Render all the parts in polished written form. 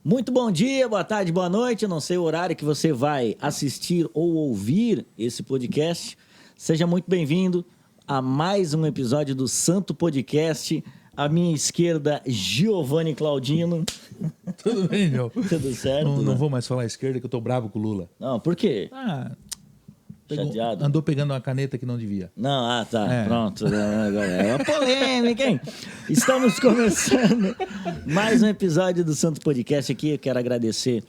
Muito bom dia, boa tarde, boa noite. Eu não sei o horário que você vai assistir ou ouvir esse podcast. Seja muito bem-vindo a mais um episódio do Santo Podcast. À minha esquerda, Giovanni Claudino. Tudo bem, meu? Tudo certo? Não vou mais falar esquerda, que eu tô bravo com o Lula. Não, por quê? Chateado. Andou pegando uma caneta que não devia. Não, tá, pronto. Agora é uma polêmica, hein? Estamos começando mais um episódio do Santo Podcast aqui. Eu quero agradecer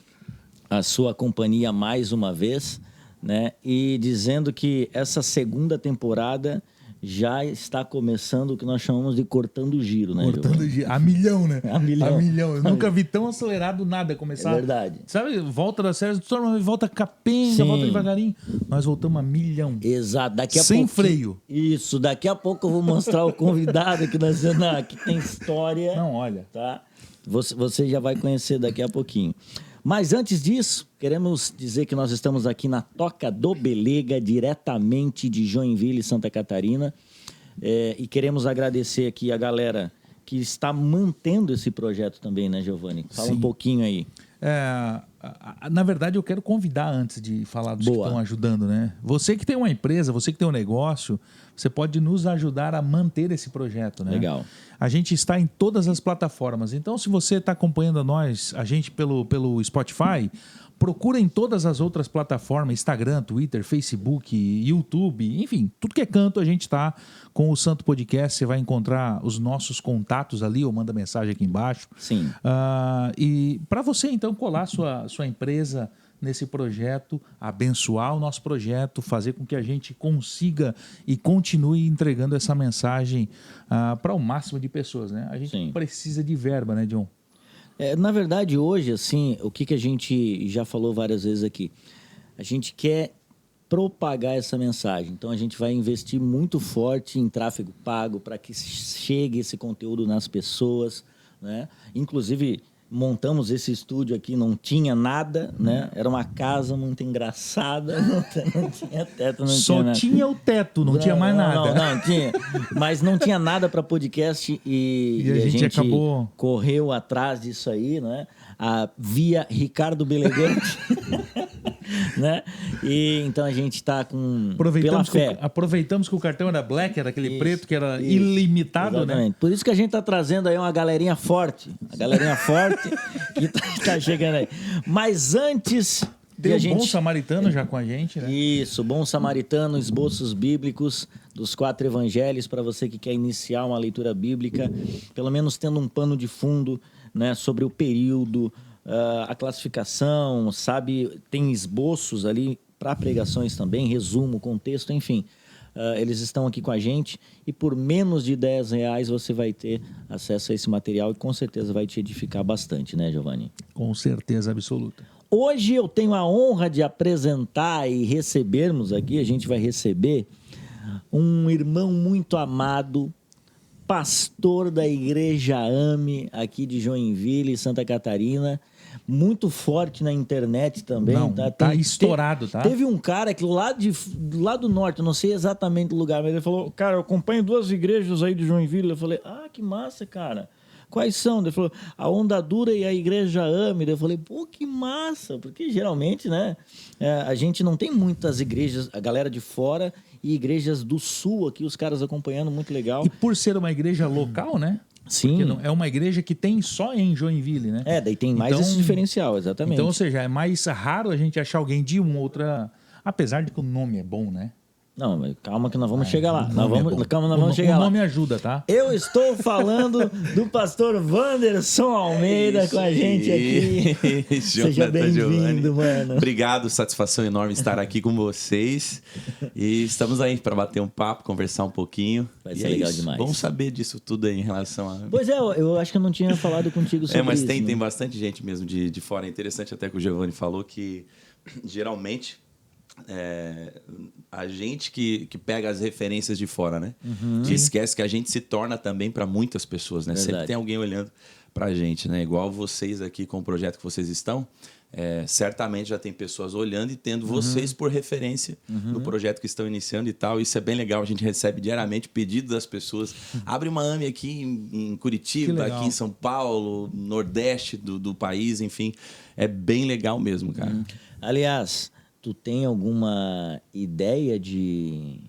a sua companhia mais uma vez, né? E dizendo que essa segunda temporada já está começando o que nós chamamos de cortando o giro, né? Cortando o giro. A milhão, né? A milhão. Eu nunca vi tão acelerado nada começar. É verdade. Sabe, volta da série, volta capenga, Sim. volta devagarinho. Nós voltamos a milhão. Exato. Daqui a Sem pouco, freio. Isso. Daqui a pouco eu vou mostrar o convidado que nós que tem história. Não, olha. Tá? Você já vai conhecer daqui a pouquinho. Mas antes disso, queremos dizer que nós estamos aqui na Toca do Belega, diretamente de Joinville, Santa Catarina. E queremos agradecer aqui a galera que está mantendo esse projeto também, né, Giovanni? Fala um pouquinho aí. Na verdade, eu quero convidar antes de falar dos que estão ajudando, né? Você que tem uma empresa, você que tem um negócio, você pode nos ajudar a manter esse projeto, né? Legal. A gente está em todas as plataformas. Então, se você está acompanhando a gente pelo Spotify, procura em todas as outras plataformas, Instagram, Twitter, Facebook, YouTube, enfim, tudo que é canto, a gente está com o Santo Podcast. Você vai encontrar os nossos contatos ali, ou manda mensagem aqui embaixo. Sim. E para você, então, colar sua empresa nesse projeto, abençoar o nosso projeto, fazer com que a gente consiga e continue entregando essa mensagem para o máximo de pessoas, né? A gente precisa de verba, né, John? Na verdade, hoje, assim, o que a gente já falou várias vezes aqui, a gente quer propagar essa mensagem. Então, a gente vai investir muito forte em tráfego pago para que chegue esse conteúdo nas pessoas, né? Inclusive, montamos esse estúdio aqui, não tinha nada, né? Era uma casa muito engraçada, não tinha teto, não Só tinha nada. tinha o teto, não tinha mais nada. Não tinha. Mas não tinha nada para podcast e a gente acabou... correu atrás disso aí, né? Via Ricardo Belegante. Né? E então a gente está com pela fé. Aproveitamos que o cartão era black, era aquele preto que era ilimitado, exatamente, né? Por isso que a gente está trazendo aí uma galerinha forte, que tá chegando aí. Mas antes tem um Bom Samaritano já com a gente, né? Isso, Bom Samaritano, esboços bíblicos dos 4 evangelhos para você que quer iniciar uma leitura bíblica, pelo menos tendo um pano de fundo, né, sobre o período. A classificação, sabe, tem esboços ali para pregações também, resumo, contexto, enfim. Eles estão aqui com a gente e por menos de R$10 você vai ter acesso a esse material e com certeza vai te edificar bastante, né, Giovanni? Com certeza absoluta. Hoje eu tenho a honra de apresentar e recebermos aqui, a gente vai receber um irmão muito amado, pastor da Igreja AME aqui de Joinville, Santa Catarina, muito forte na internet também. Não, tá estourado, tá? Teve um cara que lá do norte, eu não sei exatamente o lugar, mas ele falou, cara, eu acompanho 2 igrejas aí de Joinville. Eu falei, que massa, cara. Quais são? Ele falou, a Onda Dura e a Igreja AME. Eu falei, pô, que massa, porque geralmente, né, a gente não tem muitas igrejas, a galera de fora e igrejas do sul aqui, os caras acompanhando, muito legal. E por ser uma igreja local, né? Sim. Porque não, é uma igreja que tem só em Joinville, né? Daí tem mais esse diferencial, exatamente. Então, ou seja, é mais raro a gente achar alguém de uma outra... Apesar de que o nome é bom, né? Não, mas calma que nós vamos chegar lá. Nós vamos chegar lá. O nome ajuda, tá? Eu estou falando do pastor Wanderson Almeida com a gente aqui. Seja bem-vindo, mano. Obrigado, satisfação enorme estar aqui com vocês. E estamos aí para bater um papo, conversar um pouquinho. Vai ser legal demais. Bom saber disso tudo aí em relação a... Pois é, eu acho que eu não tinha falado contigo sobre mas isso. Mas tem né? bastante gente mesmo de fora. É interessante até que o Giovanni falou que geralmente... a gente que pega as referências de fora, né? Que esquece que a gente se torna também para muitas pessoas, né? Verdade. Sempre tem alguém olhando para a gente, né? Igual vocês aqui com o projeto que vocês estão, certamente já tem pessoas olhando e tendo vocês por referência no projeto que estão iniciando e tal. Isso é bem legal, a gente recebe diariamente pedidos das pessoas. Abre uma AME aqui em Curitiba, aqui em São Paulo, Nordeste do país, enfim. É bem legal mesmo, cara. Aliás, tu tem alguma ideia de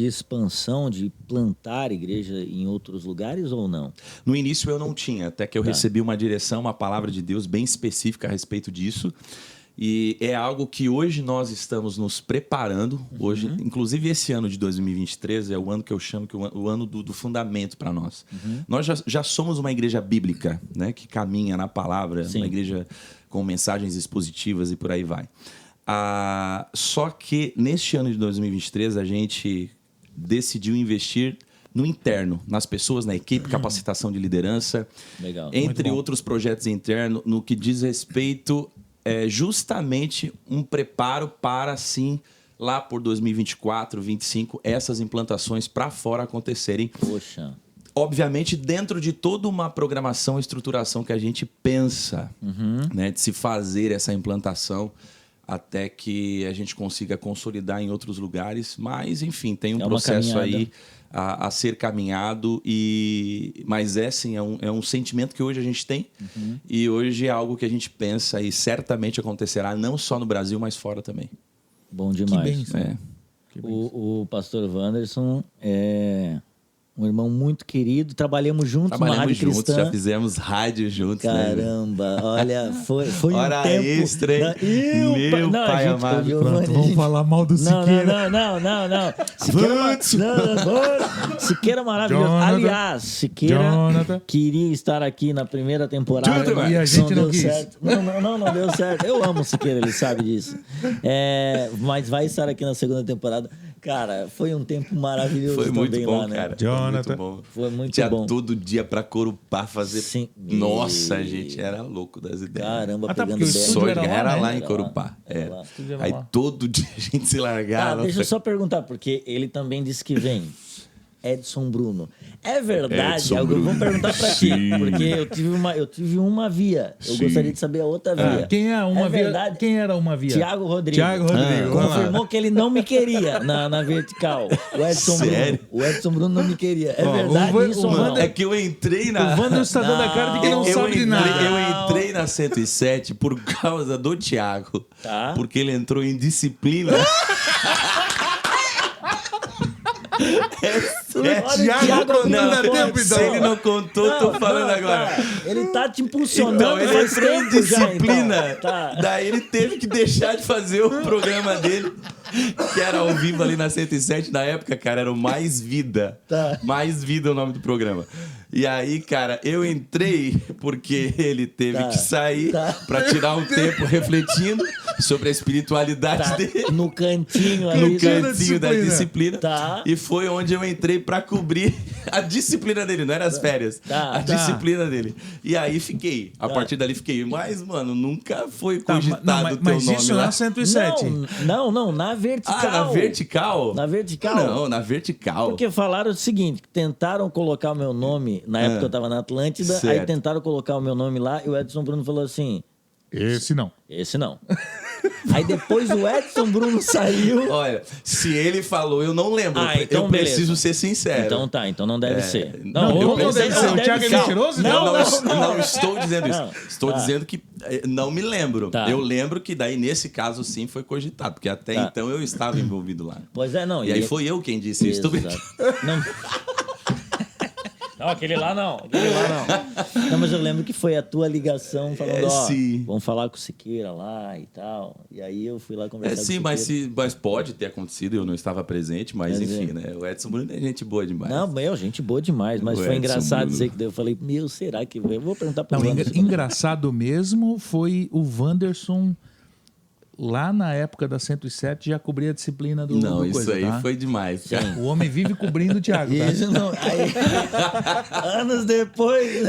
expansão, de plantar igreja em outros lugares ou não? No início eu não tinha, até que eu recebi uma direção, uma palavra de Deus bem específica a respeito disso. E é algo que hoje nós estamos nos preparando. Hoje, inclusive esse ano de 2023 é o ano que eu chamo que o ano do fundamento para nós. Nós já somos uma igreja bíblica, né, que caminha na palavra, uma igreja com mensagens expositivas e por aí vai. Só que neste ano de 2023 a gente decidiu investir no interno, nas pessoas, na equipe, capacitação de liderança, Legal. entre outros projetos internos, no que diz respeito justamente um preparo para, sim, lá por 2024, 2025, essas implantações para fora acontecerem. Poxa. Obviamente, dentro de toda uma programação e estruturação que a gente pensa, né, de se fazer essa implantação até que a gente consiga consolidar em outros lugares. Mas, enfim, tem um processo aí a ser caminhado. Mas sim, é um sentimento que hoje a gente tem. E hoje é algo que a gente pensa e certamente acontecerá não só no Brasil, mas fora também. Bom demais. Que bênção. O pastor Wanderson é um irmão muito querido. Trabalhamos juntos na Rádio Cristã. Já fizemos rádio juntos. Caramba, né? Olha, foi hora um tempo... extra, hein? Meu pai amado. Pronto, vamos falar mal do Siqueira. Não. Siqueira maravilhoso. Jonathan. Aliás, Siqueira queria estar aqui na primeira temporada. E a gente não quis. Certo. Não deu certo. Eu amo o Siqueira, ele sabe disso. Mas vai estar aqui na segunda temporada. Cara, foi um tempo maravilhoso. Foi muito também bom, lá, né? cara. Jonathan. Foi muito Tinha bom. todo dia pra Corupá fazer. Sim. Nossa, a gente era louco das ideias. Caramba, Até pegando porque o bem. estúdio Era lá né? em Corupá. Era lá. Aí todo dia a gente se largava. Deixa eu só perguntar, porque ele também disse que vem. Edson Bruno. É verdade? Edson Eu vou Bruno. perguntar pra ti, Sim. porque eu tive uma via. Eu gostaria de saber a outra via. Quem é uma via? verdade? Quem era uma via? Tiago Rodrigo. Tiago Rodrigo. vamos lá. Confirmou que ele não me queria na vertical. O Edson Sério? Bruno. O Edson Bruno não me queria. É Ó, verdade o isso ou não? É que eu entrei na. O Wander está dando a cara de que não sabe de nada. Eu entrei na 107 por causa do Thiago. Tá. Porque ele entrou em disciplina. Olha, Thiago Thiago não dá contou. tempo, então. Se ele não contou, tô falando agora. Tá. Ele tá te impulsionando. Então, ele faz entrou em tempo já, disciplina. então. Tá. Daí ele teve que deixar de fazer o programa dele, que era ao vivo ali na 107. Na época, cara, era o Mais Vida. Tá. Mais Vida é o nome do programa. E aí, cara, eu entrei porque ele teve que sair pra tirar um tempo refletindo sobre a espiritualidade dele. No cantinho ali. No cantinho da disciplina. Tá. E foi onde eu entrei pra cobrir a disciplina dele, não era as férias. Tá. A disciplina dele. E aí fiquei. A partir dali fiquei. Mas, mano, nunca foi cogitado o teu mas nome isso lá. na 107. Não, na vertical. Ah, na vertical? Na vertical. Não, na vertical. Porque falaram o seguinte, tentaram colocar o meu nome, na época eu tava na Atlântida, Certo. aí tentaram colocar o meu nome lá e o Edson Bruno falou assim, Esse não. esse não. Aí depois o Edson Bruno saiu. Olha, se ele falou, eu não lembro. Então eu beleza. preciso ser sincero. Então tá, então não deve ser. Não, eu não deve ser. O Thiago é mentiroso? Não estou dizendo isso. Não. Estou Tá. dizendo que não me lembro. Tá. Eu lembro que daí, nesse caso, sim, foi cogitado. Porque até Tá. então eu estava envolvido lá. Pois é, não. E aí foi eu quem disse isso. Tô brincando. Exato. Não, aquele lá não. Não, mas eu lembro que foi a tua ligação falando, sim. vamos falar com o Siqueira lá e tal. E aí eu fui lá conversar com o Sim, Siqueira. mas pode ter acontecido, eu não estava presente, mas Quer enfim, dizer- né? O Edson Bruno é gente boa demais. Não, gente boa demais, mas O foi Edson engraçado Bruno. dizer que daí eu falei, será que... Eu vou perguntar para Não, o Wanderson. engraçado mesmo foi o Wanderson lá na época da 107 já cobria a disciplina do Não, do isso coisa, aí tá? foi demais, cara. O homem vive cobrindo o Thiago, tá? Isso não. Aí, anos depois,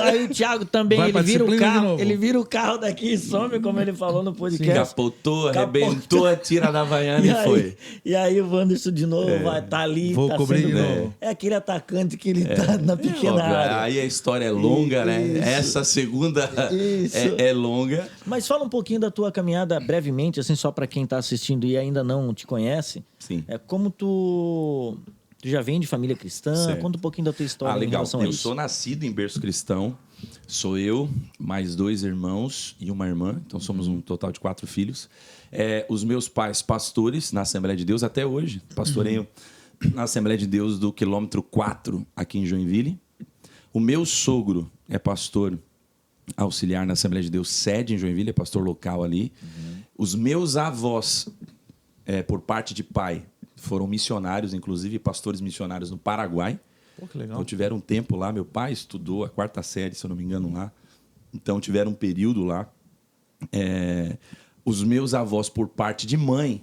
aí o Thiago também, Vai ele pra vira o disciplina de carro, novo. ele vira o carro daqui e some, como ele falou no podcast. Capotou, arrebentou a tira da Havaiana e foi. E aí o Wanderson de novo vai estar ali. Vou tá cobrir sendo- de novo. É aquele atacante que ele tá na pequena Óbvio, área. aí a história é longa, né? Isso. Essa segunda Isso. é longa. Mas fala um pouquinho da tua caminhada brevemente, assim, só para quem tá assistindo e ainda não te conhece. Sim. É como tu já vem de família cristã? Certo. Conta um pouquinho da tua história em Legal. relação a Eu isso. sou nascido em berço cristão. Sou eu, mais 2 irmãos e uma irmã. Então somos um total de 4 filhos. Os meus pais, pastores na Assembleia de Deus até hoje. Pastoreio na Assembleia de Deus do quilômetro 4, aqui em Joinville. O meu sogro é pastor auxiliar na Assembleia de Deus, sede em Joinville, é pastor local ali. Os meus avós, por parte de pai, foram missionários, inclusive pastores missionários no Paraguai. Pô, que legal. Então tiveram um tempo lá. Meu pai estudou a 4ª série, se eu não me engano, lá. Então tiveram um período lá. Os meus avós, por parte de mãe,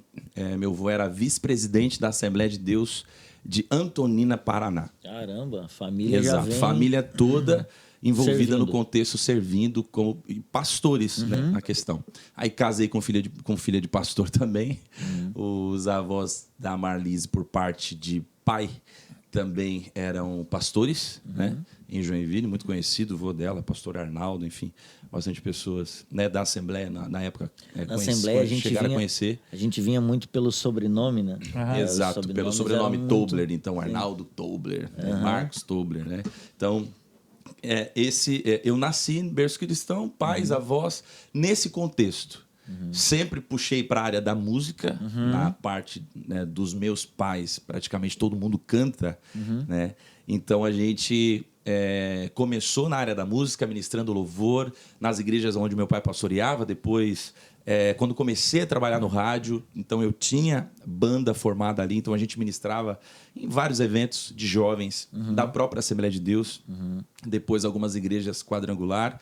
meu avô era vice-presidente da Assembleia de Deus de Antonina, Paraná. Caramba, a família já Exato. vem... Família toda envolvida Servindo. no contexto, servindo como pastores, né, a questão. Aí casei com filha de pastor também. Os avós da Marlise, por parte de pai, também eram pastores, né, em Joinville, muito conhecido, o vô dela, pastor Arnaldo, enfim, bastante pessoas, né, da Assembleia na época. Na Assembleia a gente chegaram vinha, a conhecer. a gente vinha muito pelo sobrebnome, né? Exato, Os pelo sobrenomes sobrenome eram Tobler, muito- então Arnaldo Tobler, né, Marcos Tobler, né? Então, eu nasci em berço cristão, pais, avós, nesse contexto. Sempre puxei para a área da música, na parte, né, dos meus pais, praticamente todo mundo canta, né? Então a gente começou na área da música, ministrando louvor nas igrejas onde meu pai pastoreava. Depois, quando comecei a trabalhar no rádio, então eu tinha banda formada ali, então a gente ministrava em vários eventos de jovens da própria Assembleia de Deus, depois algumas igrejas quadrangular,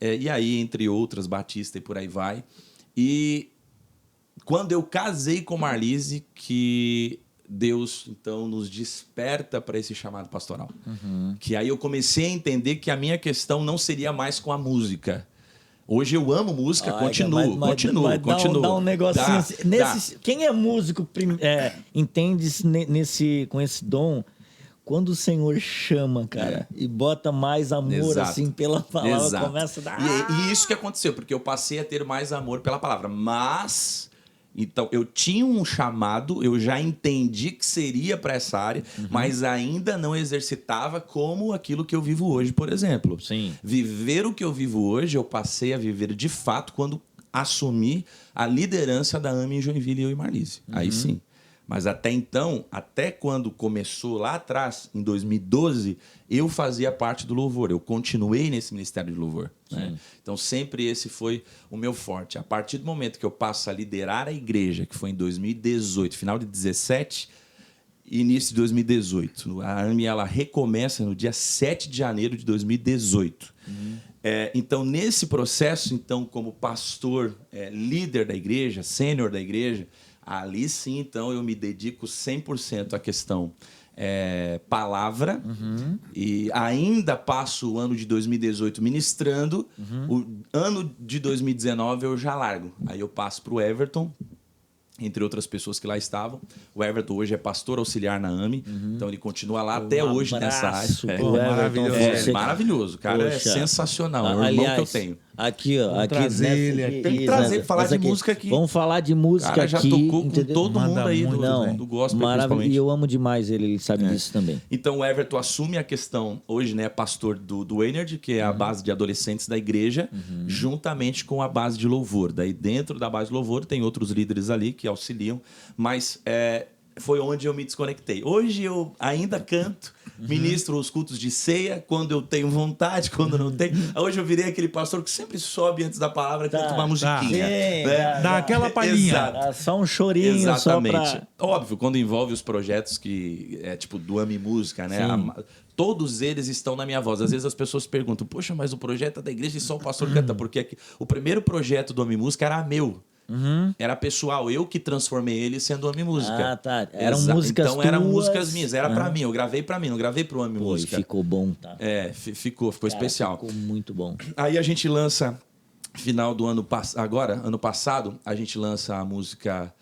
e aí entre outras, Batista e por aí vai. E quando eu casei com Marlise, que Deus, então, nos desperta para esse chamado pastoral. Que aí eu comecei a entender que a minha questão não seria mais com a música. Hoje eu amo música, continuo. Dá um negocinho Dá, assim. Quem é músico entende com esse dom quando o Senhor chama, cara, e bota mais amor Exato. assim pela palavra, Exato. começa a dar... E isso que aconteceu, porque eu passei a ter mais amor pela palavra. Mas, então, eu tinha um chamado, eu já entendi que seria para essa área, mas ainda não exercitava como aquilo que eu vivo hoje, por exemplo. Sim. Viver o que eu vivo hoje, eu passei a viver de fato quando assumi a liderança da AME em Joinville, eu e Marlise. Aí sim. Mas até então, até quando começou lá atrás, em 2012, eu fazia parte do louvor. Eu continuei nesse ministério de louvor. Né? Então, sempre esse foi o meu forte. A partir do momento que eu passo a liderar a igreja, que foi em 2018, final de 2017, início de 2018. A AME ela recomeça no dia 7 de janeiro de 2018. Então, nesse processo, então, como pastor, líder da igreja, sênior da igreja, ali sim, então, eu me dedico 100% à questão palavra. E ainda passo o ano de 2018 ministrando. O ano de 2019 eu já largo. Aí eu passo para o Everton, entre outras pessoas que lá estavam. O Everton hoje é pastor auxiliar na AME, então ele continua lá até hoje nessa área. abraço pro Pô, Everton, maravilhoso. você- Maravilhoso, cara, Poxa. é sensacional, é o irmão que eu Aliás, tenho. Aqui, ó. Aqui, trazer ele aqui. Tem que trazer, falar de música aqui. Vamos falar de música Cara, já aqui. tocou com entendeu? todo mundo Manda aí muito bem. do gospel, Maravilhoso. principalmente. E eu amo demais ele sabe disso também. Então o Everton assume a questão, hoje, né, pastor do Enerd, que é a base de adolescentes da igreja, juntamente com a base de louvor. Daí dentro da base de louvor tem outros líderes ali que auxiliam, mas foi onde eu me desconectei. Hoje eu ainda canto, ministro os cultos de ceia, quando eu tenho vontade, quando não tenho. Hoje eu virei aquele pastor que sempre sobe antes da palavra e canta uma musiquinha. Sim, né? Dá aquela palhinha. Exato. Dá só um chorinho Exatamente. só pra... Óbvio, quando envolve os projetos que tipo do AME Música, né? Todos eles estão na minha voz. Às vezes as pessoas perguntam, poxa, mas o projeto é da igreja e só o pastor canta. Porque o primeiro projeto do AME Música era meu. Era pessoal, eu que transformei ele sendo AMI Música. Ah, tá. Eram músicas Então eram tuas. músicas minhas, era pra mim, eu gravei pra mim, não gravei pro AMI Pô, e Música. ficou bom, tá? Ficou Cara, especial. Ficou muito bom. Aí a gente lança, final do ano ano passado, a gente lança a música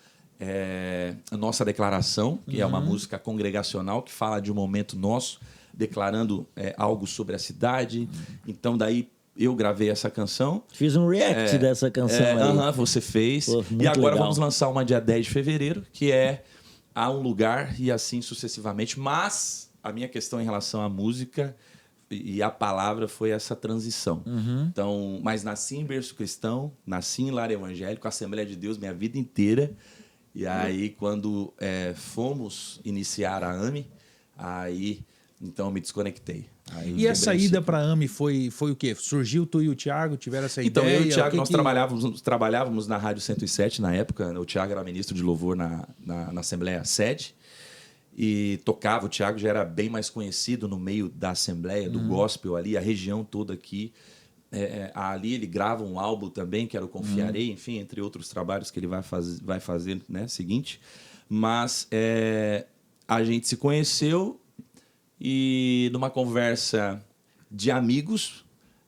A Nossa Declaração, que é uma música congregacional que fala de um momento nosso, declarando algo sobre a cidade. Então, daí eu gravei essa canção. Fiz um react dessa canção aí. Você fez. Pô, muito e agora legal. vamos lançar uma dia 10 de fevereiro, que é Há um Lugar e assim sucessivamente. Mas a minha questão em relação à música e à palavra foi essa transição. Então, mas nasci em berço cristão, nasci em lar evangélico, Assembleia de Deus minha vida inteira. E aí, quando fomos iniciar a AMI, aí então eu me desconectei. Aí E essa ida para a AMI foi o quê? Surgiu tu e o Thiago, tiveram essa então, ideia? eu e o Thiago, nós trabalhávamos na Rádio 107 na época. O Thiago era ministro de louvor na Assembleia Sede. E tocava, o Thiago já era bem mais conhecido no meio da Assembleia, do gospel ali, a região toda aqui. Ali ele grava um álbum também, que era o Confiarei, enfim, entre outros trabalhos que ele vai fazer, né, seguinte. Mas a gente se conheceu e numa conversa de amigos,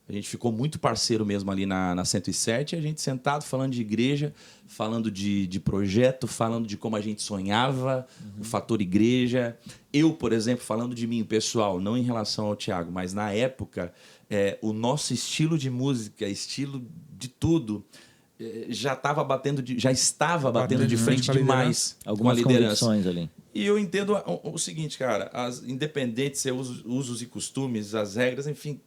a gente ficou muito parceiro mesmo ali na 107, a gente sentado falando de igreja, falando de projeto, falando de como a gente sonhava, o fator igreja. Eu, por exemplo, falando de mim, pessoal, não em relação ao Thiago, mas na época, o nosso estilo de música, estilo de tudo, já estava batendo de frente demais com a Algumas liderança. convicções ali. E eu entendo o seguinte, cara, independente se é usos e costumes, as regras, enfim,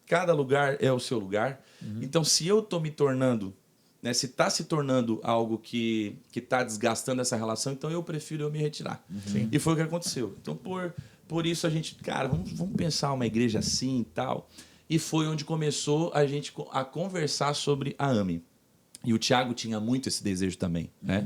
cada lugar é o seu lugar. Então, se eu estou me tornando, né, se está se tornando algo que está desgastando essa relação, então eu prefiro eu me retirar. E foi o que aconteceu. Então, por isso a gente, cara, vamos pensar uma igreja assim e tal. E foi onde começou a gente a conversar sobre a AMI. E o Thiago tinha muito esse desejo também, né?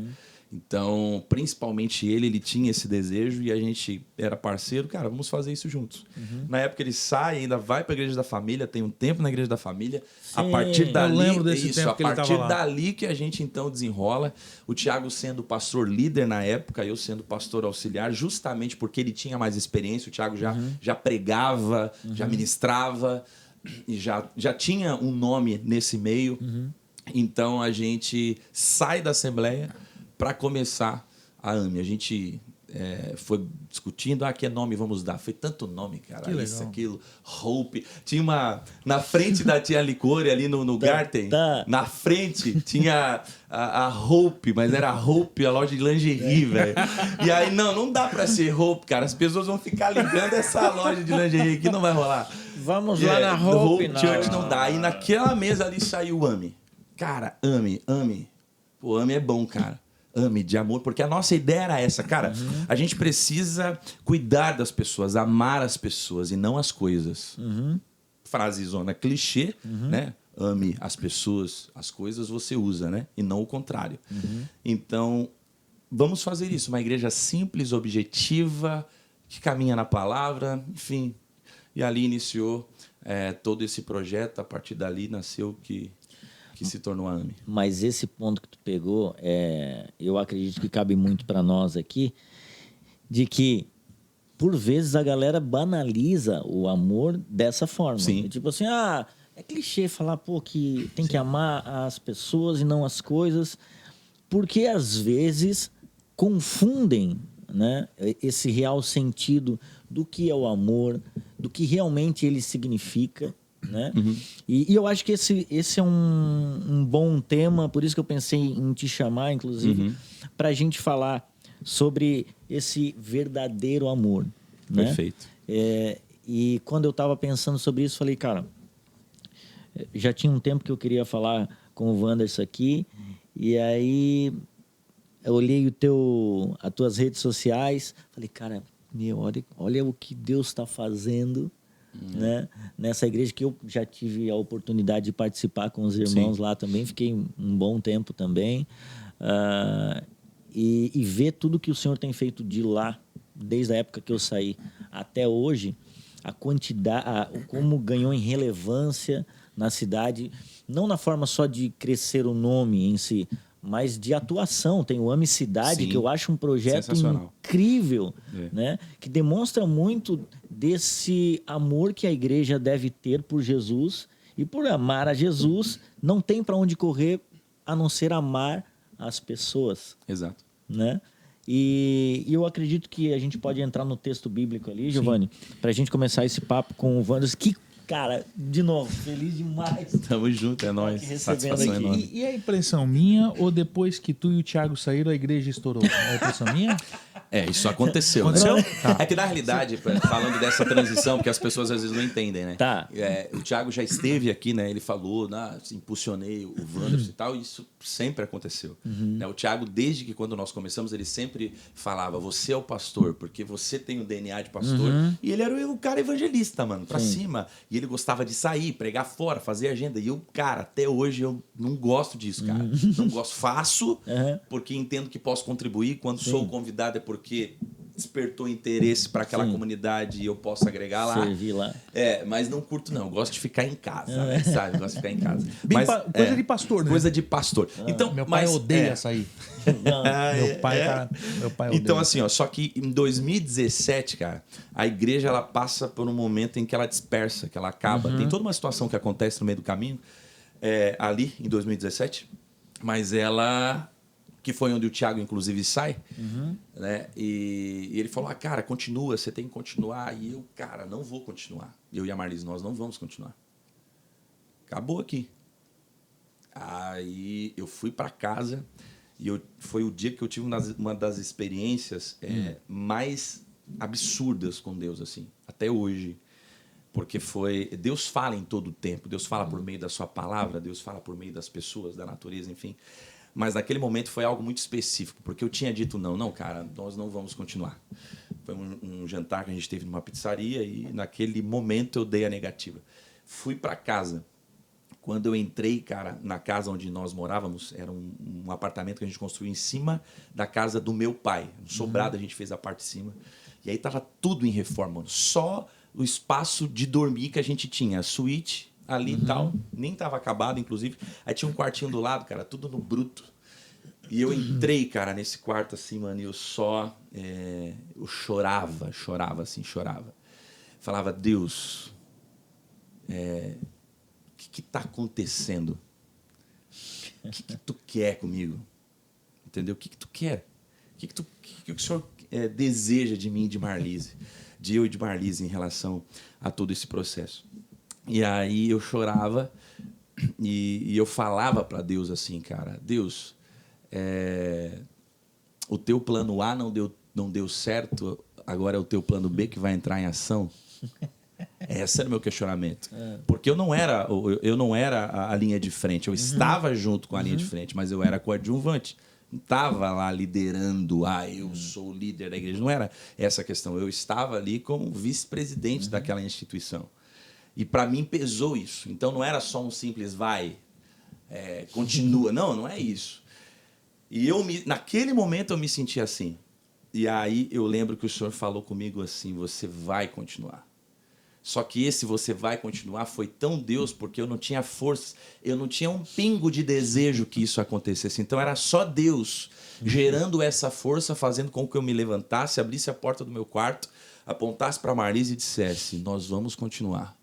Então, principalmente ele tinha esse desejo e a gente era parceiro, cara, vamos fazer isso juntos. Na época ele sai, ainda vai para a Igreja da Família, tem um tempo na Igreja da Família. Sim, a partir dali, eu lembro desse tempo que ele tava lá. dali que a gente então desenrola. O Thiago sendo pastor líder na época, eu sendo pastor auxiliar, justamente porque ele tinha mais experiência. O Thiago já pregava, já ministrava e já tinha um nome nesse meio. Então a gente sai da Assembleia para começar a AMI. A gente foi discutindo, que nome vamos dar? Foi tanto nome, cara. Que Isso, legal. aquilo, Hope. Tinha uma... Na frente da Tia Licore, ali no Garten, na frente tinha a Hope, mas era a Hope, a loja de lingerie, velho. E aí, não dá para ser Hope, cara. As pessoas vão ficar ligando essa loja de lingerie aqui, não vai rolar. Vamos lá na Hope, Hope Church não dá. E naquela mesa ali saiu o AMI. Cara, AMI. Pô, AMI é bom, cara. AMI, de amor, porque a nossa ideia era essa, cara. A gente precisa cuidar das pessoas, amar as pessoas e não as coisas. Frase zona clichê, né? Ame as pessoas, as coisas você usa, né? E não o contrário. Então, vamos fazer isso. Uma igreja simples, objetiva, que caminha na palavra, enfim. E ali iniciou todo esse projeto. A partir dali nasceu que se tornou a AMI. Mas esse ponto que tu pegou, eu acredito que cabe muito para nós aqui, de que, por vezes, a galera banaliza o amor dessa forma. Sim. Tipo assim, é clichê falar, que tem que amar as pessoas e não as coisas, porque, às vezes, confundem, né, esse real sentido do que é o amor, do que realmente ele significa, né? E eu acho que esse é um bom tema, por isso que eu pensei em te chamar, inclusive, para a gente falar sobre esse verdadeiro amor. Né? Perfeito. E quando eu estava pensando sobre isso, falei, cara, já tinha um tempo que eu queria falar com o Wanderson aqui, e aí eu olhei as tuas redes sociais, falei, cara, olha o que Deus está fazendo, né? Nessa igreja que eu já tive a oportunidade de participar com os irmãos lá também, fiquei um bom tempo também, e ver tudo que o Senhor tem feito de lá, desde a época que eu saí até hoje, a quantidade, como ganhou em relevância na cidade, não na forma só de crescer o nome em si, mas de atuação. Tem o Amicidade, Sim. que eu acho um projeto Sensacional. incrível, É. né? Que demonstra muito desse amor que a igreja deve ter por Jesus, e por amar a Jesus, não tem para onde correr a não ser amar as pessoas, Exato. né? E eu acredito que a gente pode entrar no texto bíblico ali, Giovanni, para a gente começar esse papo com o Wanderson, que, cara, de novo, feliz demais. Tamo junto, é nóis. recebendo Satisfação aqui. enorme. E a impressão minha, ou depois que tu e o Thiago saíram, a igreja estourou? É a impressão minha? É, isso aconteceu, né? Aconteceu? Tá. É que na realidade, falando dessa transição, porque as pessoas às vezes não entendem, né? Tá. O Thiago já esteve aqui, né? Ele falou, impulsionei o Wanderson e tal, e isso sempre aconteceu. Né? O Thiago, desde que quando nós começamos, ele sempre falava, você é o pastor, porque você tem o DNA de pastor. E ele era o cara evangelista, mano, pra cima. E ele gostava de sair, pregar fora, fazer agenda. E eu, cara, até hoje eu não gosto disso, cara. Não gosto, faço, porque entendo que posso contribuir. Quando sou convidado é porque despertou interesse para aquela comunidade e eu posso agregar lá. Servir lá. Mas não curto, não. Eu gosto de ficar em casa, né? Sabe? Eu gosto de ficar em casa. Bem coisa de pastor, né? Coisa de pastor. Então, Meu pai odeia sair. sair. Não. Meu pai odeia. Então, assim, ó, só que em 2017, cara, a igreja ela passa por um momento em que ela dispersa, que ela acaba. Tem toda uma situação que acontece no meio do caminho, ali em 2017, mas ela... que foi onde o Thiago, inclusive, sai, né? E ele falou, cara, continua, você tem que continuar. E eu, cara, não vou continuar. Eu e a Marlise, nós não vamos continuar. Acabou aqui. Aí eu fui para casa e foi o dia que eu tive uma das experiências mais absurdas com Deus, assim, até hoje. Porque Deus fala em todo o tempo, Deus fala por meio da sua palavra, Deus fala por meio das pessoas, da natureza, enfim. Mas naquele momento foi algo muito específico, porque eu tinha dito não, cara, nós não vamos continuar. Foi um jantar que a gente teve numa pizzaria e naquele momento eu dei a negativa. Fui para casa. Quando eu entrei, cara, na casa onde nós morávamos, era um apartamento que a gente construiu em cima da casa do meu pai. Um sobrado, a gente fez a parte de cima. E aí tava tudo em reforma, mano. Só o espaço de dormir que a gente tinha, a suíte ali e tal, nem tava acabado, inclusive. Aí tinha um quartinho do lado, cara, tudo no bruto. E eu entrei, cara, nesse quarto assim, mano, e eu só... eu chorava. Falava, Deus, o que tá acontecendo? O que tu quer comigo? Entendeu? O que tu quer? O que o senhor deseja de mim e de Marlise? De eu e de Marlise em relação a todo esse processo? E aí eu chorava e eu falava para Deus assim, cara, Deus, o teu plano A não deu certo, agora é o teu plano B que vai entrar em ação. Esse era o meu questionamento. Porque eu não era a linha de frente, eu estava junto com a linha de frente, mas eu era coadjuvante. Não estava lá liderando, eu sou o líder da igreja. Não era essa a questão. Eu estava ali como vice-presidente daquela instituição. E para mim pesou isso. Então não era só um simples continua. Não é isso. E naquele momento eu me senti assim. E aí eu lembro que o Senhor falou comigo assim, você vai continuar. Só que esse você vai continuar foi tão Deus, porque eu não tinha força, eu não tinha um pingo de desejo que isso acontecesse. Então era só Deus gerando essa força, fazendo com que eu me levantasse, abrisse a porta do meu quarto, apontasse para a Marlise e dissesse, nós vamos continuar.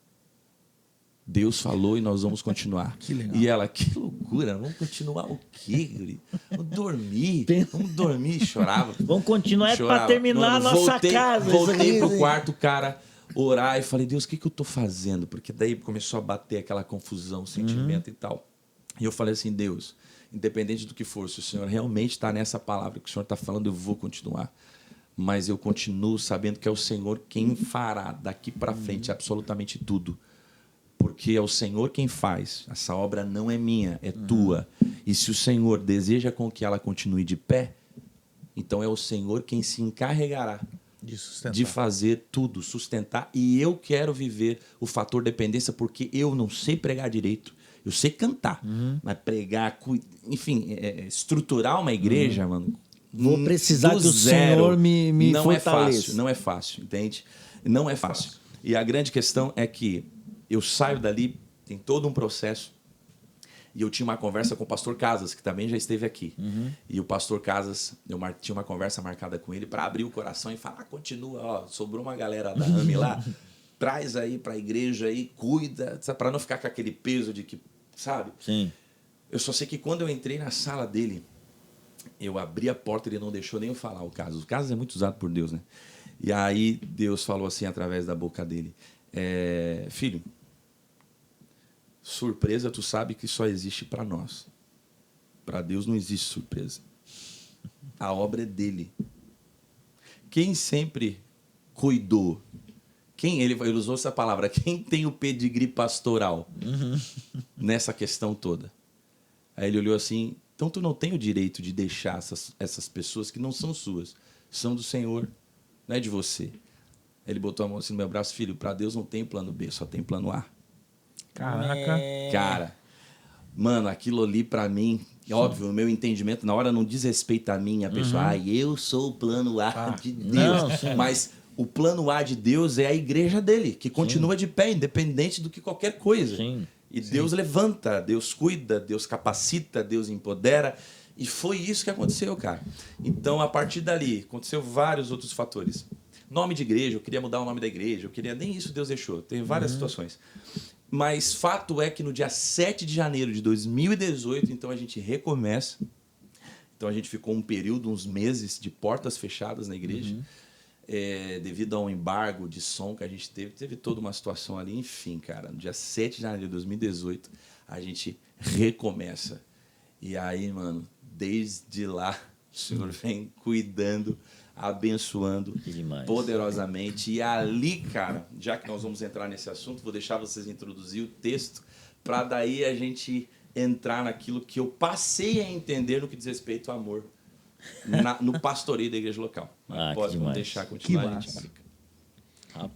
Deus falou e nós vamos continuar. Que legal. E ela, que loucura, vamos continuar o quê, Guri? Vamos dormir, chorava. Vamos continuar para terminar a nossa casa. Voltei pro quarto, cara, orar e falei, Deus, o que eu tô fazendo? Porque daí começou a bater aquela confusão, sentimento e tal. E eu falei assim, Deus, independente do que for, se o Senhor realmente está nessa palavra que o Senhor está falando, eu vou continuar. Mas eu continuo sabendo que é o Senhor quem fará daqui para frente absolutamente tudo. Porque é o Senhor quem faz. Essa obra não é minha, é tua. E se o Senhor deseja com que ela continue de pé, então é o Senhor quem se encarregará de fazer tudo, sustentar. E eu quero viver o fator dependência porque eu não sei pregar direito. Eu sei cantar, mas pregar, enfim, estruturar uma igreja, mano. Vou precisar que o Senhor me fortaleça. Não é fácil, entende? Não é fácil. E a grande questão é que eu saio dali, tem todo um processo, E eu tinha uma conversa com o pastor Casas, que também já esteve aqui. E o pastor Casas, eu tinha uma conversa marcada com ele para abrir o coração e falar, continua, ó, sobrou uma galera da AME lá, traz aí para a igreja aí, cuida, para não ficar com aquele peso de que, sabe? Sim. Eu só sei que quando eu entrei na sala dele, eu abri a porta e ele não deixou nem eu falar o Casas. O Casas é muito usado por Deus, né? E aí Deus falou assim através da boca dele, filho, surpresa, tu sabe que só existe para nós. Para Deus não existe surpresa. A obra é dele. Quem sempre cuidou, ele usou essa palavra, quem tem o pedigree pastoral nessa questão toda? Aí ele olhou assim, então tu não tem o direito de deixar essas pessoas que não são suas, são do Senhor, não é de você. Ele botou a mão assim no meu braço, filho, para Deus não tem plano B, só tem plano A. Caraca. Cara, mano, aquilo ali pra mim, óbvio, o meu entendimento na hora não diz respeito a mim, a pessoa, eu sou o plano A de Deus. Não, mas o plano A de Deus é a igreja dele, que continua de pé, independente do que qualquer coisa. Sim. E Deus levanta, Deus cuida, Deus capacita, Deus empodera. E foi isso que aconteceu, cara. Então, a partir dali, aconteceu vários outros fatores. Nome de igreja, eu queria mudar o nome da igreja, nem isso Deus deixou. Tem várias situações. Mas fato é que no dia 7 de janeiro de 2018, então a gente recomeça. Então a gente ficou um período, uns meses, de portas fechadas na igreja, devido a um embargo de som que a gente teve toda uma situação ali. Enfim, cara, no dia 7 de janeiro de 2018, a gente recomeça. E aí, mano, desde lá, o Senhor vem cuidando, abençoando poderosamente. E ali, cara, já que nós vamos entrar nesse assunto, vou deixar vocês introduzir o texto para daí a gente entrar naquilo que eu passei a entender no que diz respeito ao amor no pastoreio da igreja local. Vamos deixar continuar, a gente explica.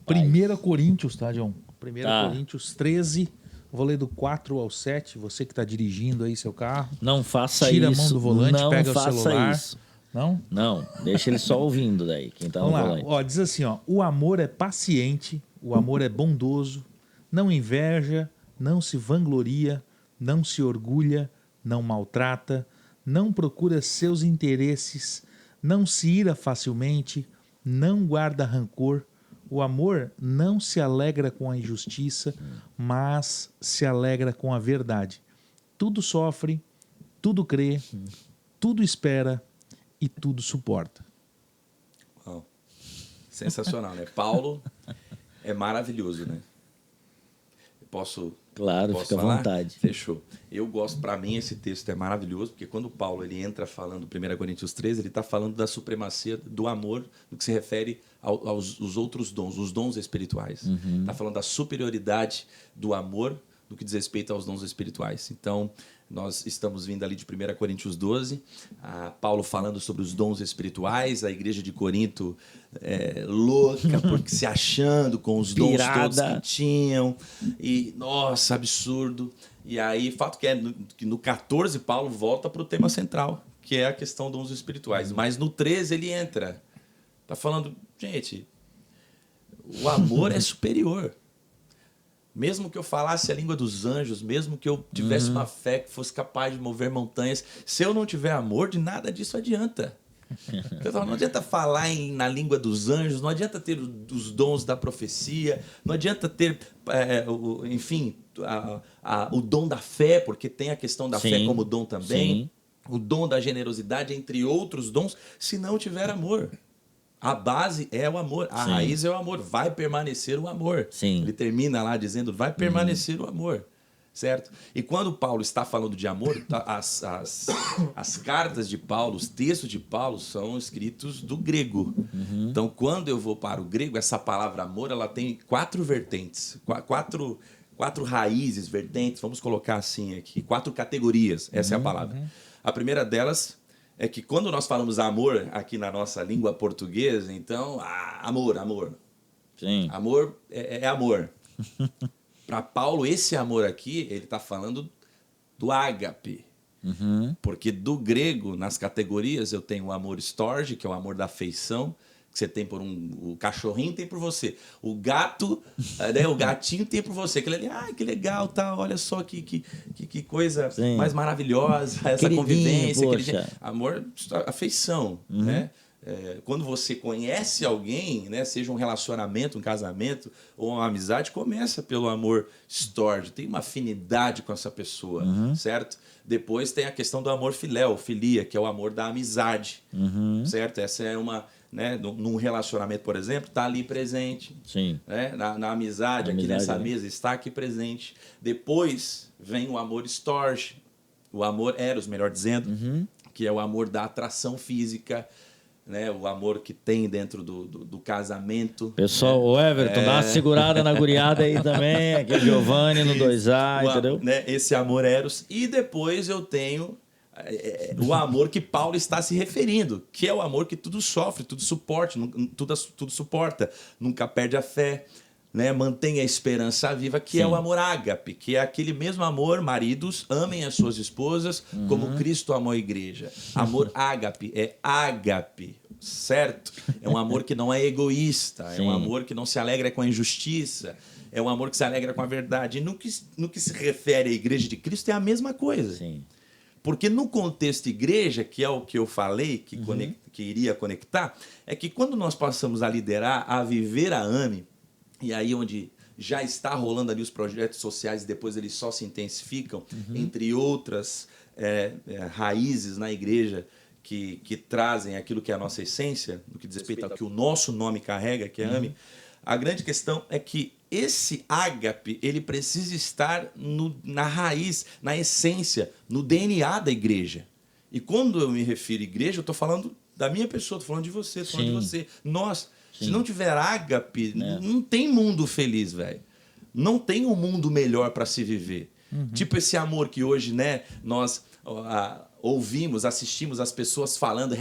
1 Coríntios, tá, John? 1 Coríntios 13, vou ler do 4 ao 7, você que está dirigindo aí seu carro. Não faça tira isso. A mão do volante, não pega o faça celular. Isso. Não? Não, deixa ele só ouvindo daí, quem tá no volante. Ó, diz assim, ó, o amor é paciente, o amor é bondoso, não inveja, não se vangloria, não se orgulha, não maltrata, não procura seus interesses, não se ira facilmente, não guarda rancor. O amor não se alegra com a injustiça, mas se alegra com a verdade. Tudo sofre, tudo crê, tudo espera e tudo suporta. Uau. Sensacional, né? Paulo é maravilhoso, né? Posso fica falar? à vontade. Fechou. Eu gosto, para mim esse texto é maravilhoso, porque quando Paulo ele entra falando 1 Coríntios 13, ele está falando da supremacia do amor, no que se refere aos outros dons, os dons espirituais. Está falando da superioridade do amor no que diz respeito aos dons espirituais. Então, nós estamos vindo ali de 1 Coríntios 12, Paulo falando sobre os dons espirituais, a igreja de Corinto louca, porque se achando com os dons todos que tinham, e nossa, absurdo. E aí, fato que no 14, Paulo volta para o tema central, que é a questão dos dons espirituais. Mas no 13 ele entra, está falando, gente, o amor é superior. Mesmo que eu falasse a língua dos anjos, mesmo que eu tivesse uma fé que fosse capaz de mover montanhas, se eu não tiver amor, de nada disso adianta. Então, não adianta falar na língua dos anjos, não adianta ter os dons da profecia, não adianta ter, enfim, o dom da fé, porque tem a questão da fé como dom também, o dom da generosidade, entre outros dons, se não tiver amor. A base é o amor, a raiz é o amor, vai permanecer o amor. Ele termina lá dizendo, vai permanecer o amor, certo? E quando Paulo está falando de amor, as cartas de Paulo, os textos de Paulo são escritos do grego. Então, quando eu vou para o grego, essa palavra amor, ela tem 4 vertentes, quatro raízes, vertentes, vamos colocar assim aqui, 4 categorias, essa é a palavra. A primeira delas é que quando nós falamos amor aqui na nossa língua portuguesa, então, amor. Sim. Amor é amor. Para Paulo, esse amor aqui, ele está falando do ágape. Porque do grego, nas categorias, eu tenho o amor storge, que é o amor da afeição, que você tem por o cachorrinho tem por você. O gato, né, o gatinho tem por você. Aquele ali, que legal, tá, olha só que coisa Sim. mais maravilhosa, essa Queridinho, convivência. poxa. Amor, afeição, né? Quando você conhece alguém, né, seja um relacionamento, um casamento ou uma amizade, começa pelo amor storge, tem uma afinidade com essa pessoa, certo? Depois tem a questão do amor filia, que é o amor da amizade, certo? Essa é uma, né, num relacionamento, por exemplo, está ali presente. Sim. Né? Na amizade, aqui nessa mesa, está aqui presente. Depois vem o amor storge, o amor eros, melhor dizendo, que é o amor da atração física, né? O amor que tem dentro do casamento. Pessoal, o Everton, dá uma segurada na guriada aí também. Aqui é Giovanni no 2A, entendeu? Né? Esse amor eros. E depois eu tenho o amor que Paulo está se referindo, que é o amor que tudo sofre, tudo suporta, nunca perde a fé, né? Mantém a esperança viva, que é o amor ágape, que é aquele mesmo amor, maridos, amem as suas esposas como Cristo amou a igreja. Amor ágape, é ágape, certo? É um amor que não é egoísta, é um amor que não se alegra com a injustiça, é um amor que se alegra com a verdade. E no que se refere à igreja de Cristo é a mesma coisa. Sim. Porque no contexto igreja, que é o que eu falei, que iria conectar, é que quando nós passamos a liderar, a viver a AME, e aí onde já está rolando ali os projetos sociais e depois eles só se intensificam, entre outras raízes na igreja que trazem aquilo que é a nossa essência, no que diz respeito ao que o nosso nome carrega, que é AME, a grande questão é que esse ágape, ele precisa estar na raiz, na essência, no DNA da igreja. E quando eu me refiro à igreja, eu estou falando da minha pessoa, estou falando de você, estou falando de você. Nós, se não tiver ágape, não tem mundo feliz, velho. Não tem um mundo melhor para se viver. Tipo esse amor que hoje, né, nós ouvimos, assistimos as pessoas falando,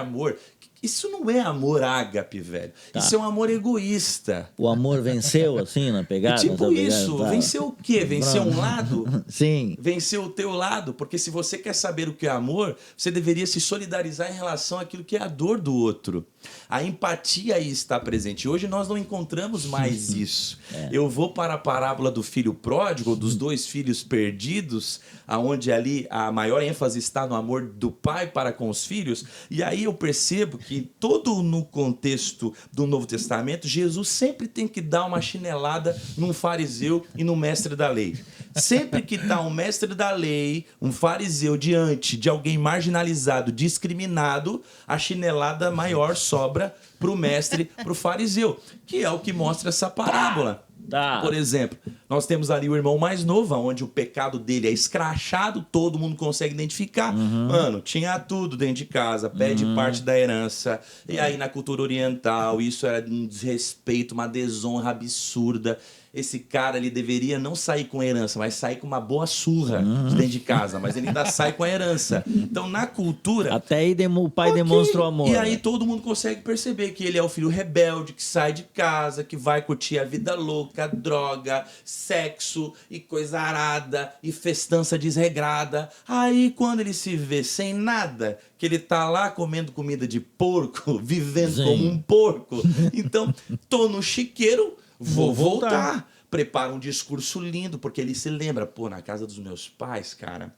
#amor. Isso não é amor ágape, velho. Tá. Isso é um amor egoísta. O amor venceu, assim, na pegada? Tipo isso. Pegada, tá. Venceu o quê? Venceu um lado? Sim. Venceu o teu lado. Porque se você quer saber o que é amor, você deveria se solidarizar em relação àquilo que é a dor do outro. A empatia aí está presente. Hoje nós não encontramos mais isso. Eu vou para a parábola do filho pródigo, dos 2 filhos perdidos, aonde ali a maior ênfase está no amor do pai para com os filhos. E aí eu percebo que todo no contexto do Novo Testamento, Jesus sempre tem que dar uma chinelada num fariseu e num mestre da lei. Sempre que está um mestre da lei, um fariseu diante de alguém marginalizado, discriminado, a chinelada maior sobra para o mestre, para o fariseu, que é o que mostra essa parábola. Tá. Por exemplo, nós temos ali o irmão mais novo, onde o pecado dele é escrachado, todo mundo consegue identificar. Mano, tinha tudo dentro de casa, pede parte da herança. E aí, na cultura oriental, isso era um desrespeito, uma desonra absurda. Esse cara, ele deveria não sair com herança, mas sair com uma boa surra de dentro de casa. Mas ele ainda sai com a herança. Então, na cultura... Até aí o pai demonstra o amor. E aí todo mundo consegue perceber que ele é o filho rebelde, que sai de casa, que vai curtir a vida louca, droga, sexo e coisa arada e festança desregrada. Aí quando ele se vê sem nada, que ele tá lá comendo comida de porco, vivendo como um porco. Então, tô no chiqueiro, vou voltar. Prepara um discurso lindo, porque ele se lembra, pô, na casa dos meus pais, cara,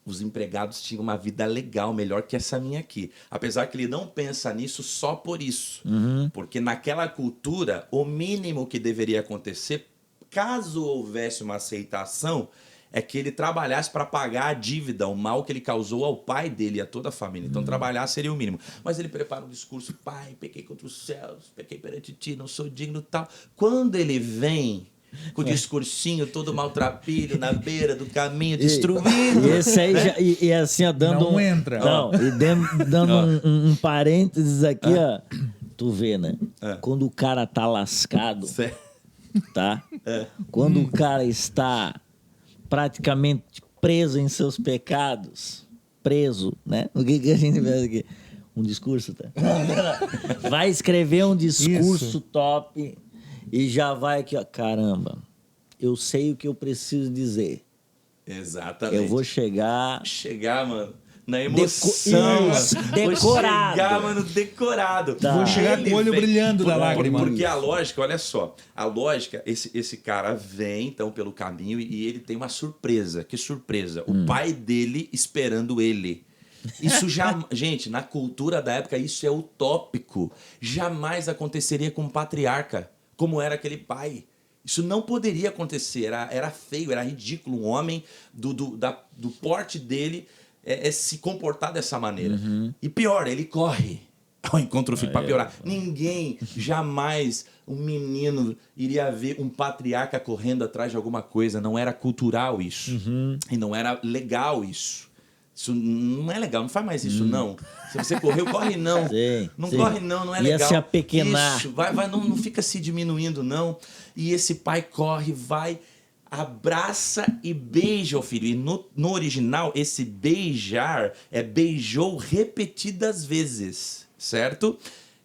os empregados tinham uma vida legal, melhor que essa minha aqui. Apesar que ele não pensa nisso só por isso. Porque naquela cultura, o mínimo que deveria acontecer, caso houvesse uma aceitação, é que ele trabalhasse para pagar a dívida, o mal que ele causou ao pai dele e a toda a família. Então, trabalhar seria o mínimo. Mas ele prepara um discurso, pai, pequei contra os céus, pequei perante ti, não sou digno, tal. Quando ele vem com o discursinho todo maltrapilho na beira do caminho, destruído. E esse aí, já, e assim, ó, dando Não entra. Não, e dando um parênteses aqui, ó. Tu vê, né? Quando o cara tá lascado, tá? Quando o cara está praticamente preso em seus pecados, preso, né? O que a gente faz aqui? Um discurso, tá? Vai escrever um discurso top e já vai aqui, ó. Caramba, eu sei o que eu preciso dizer. Exatamente. Eu vou chegar... Chegar, mano, na emoção. Decorado. Vou chegar, mano, decorado. Tá. Vou chegar com o olho brilhando da lágrima. Porque a lógica, olha só, a lógica, esse cara vem, então, pelo caminho e ele tem uma surpresa. Que surpresa? O pai dele esperando ele. Isso já... Gente, na cultura da época, isso é utópico. Jamais aconteceria com um patriarca, como era aquele pai. Isso não poderia acontecer. Era feio, era ridículo. Um homem do porte dele se comportar dessa maneira. E pior, ele corre ao encontro do filho para piorar. Ninguém, jamais, um menino iria ver um patriarca correndo atrás de alguma coisa. Não era cultural isso. E não era legal isso. Isso não é legal, não faz mais isso, não. Se você correu, corre não. Não corre não, não é legal. Ia se apequenar. Isso, vai, não fica se diminuindo, não. E esse pai corre, vai, abraça e beija o filho. E no original, esse beijar beijou repetidas vezes, certo?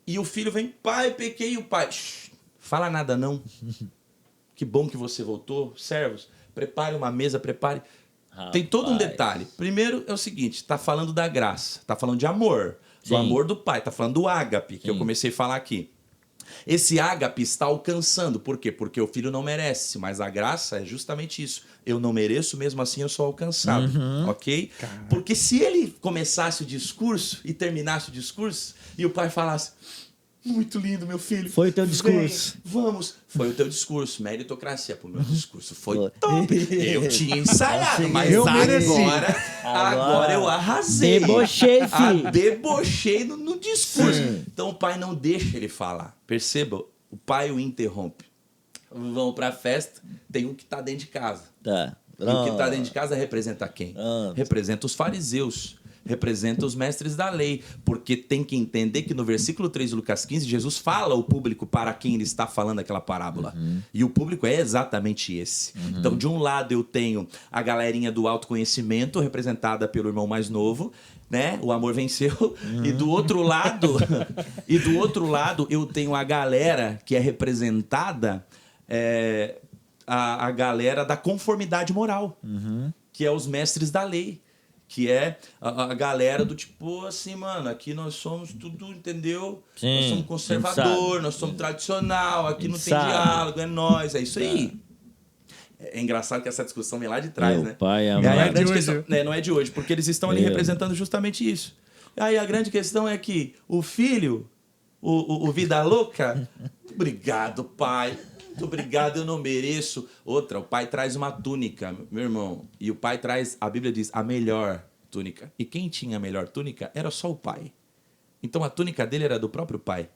E o filho vem, pai, pequei, e o pai, fala nada não. Que bom que você voltou, servos, prepare uma mesa, prepare... Tem todo um detalhe. Primeiro é o seguinte, tá falando da graça, tá falando de amor, do amor do pai, tá falando do ágape, que eu comecei a falar aqui. Esse ágape está alcançando, por quê? Porque o filho não merece, mas a graça é justamente isso. Eu não mereço, mesmo assim eu sou alcançado, ok? Caramba. Porque se ele começasse o discurso e terminasse o discurso e o pai falasse... Muito lindo, meu filho. Foi o teu discurso. Vamos. Foi o teu discurso. Meritocracia pro meu discurso. Foi top. Eu tinha ensaiado, mas agora eu arrasei. Debochei, filho. Debochei no discurso. Então o pai não deixa ele falar. Perceba, o pai o interrompe. Vão pra festa, tem um que tá dentro de casa. Tá. E o que tá dentro de casa representa quem? Representa os fariseus. Representa os mestres da lei, porque tem que entender que no versículo 3 de Lucas 15, Jesus fala ao público para quem ele está falando aquela parábola. E o público é exatamente esse. Então, de um lado eu tenho a galerinha do autoconhecimento, representada pelo irmão mais novo, né? O amor venceu. E do outro lado, eu tenho a galera que é representada, a galera da conformidade moral, que é os mestres da lei. Que é a galera do tipo assim, mano, aqui nós somos tudo, entendeu? Sim, nós somos conservador, nós somos tradicional, aqui não tem diálogo, é nós, é isso aí. É engraçado que essa discussão vem lá de trás, né? Pai, não é de hoje. Não é de hoje, porque eles estão ali representando justamente isso. E aí a grande questão é que o filho, o vida louca, obrigado, pai. Muito obrigado, eu não mereço. Outra, o pai traz uma túnica, meu irmão. E o pai traz, a Bíblia diz, a melhor túnica. E quem tinha a melhor túnica era só o pai. Então a túnica dele era do próprio pai.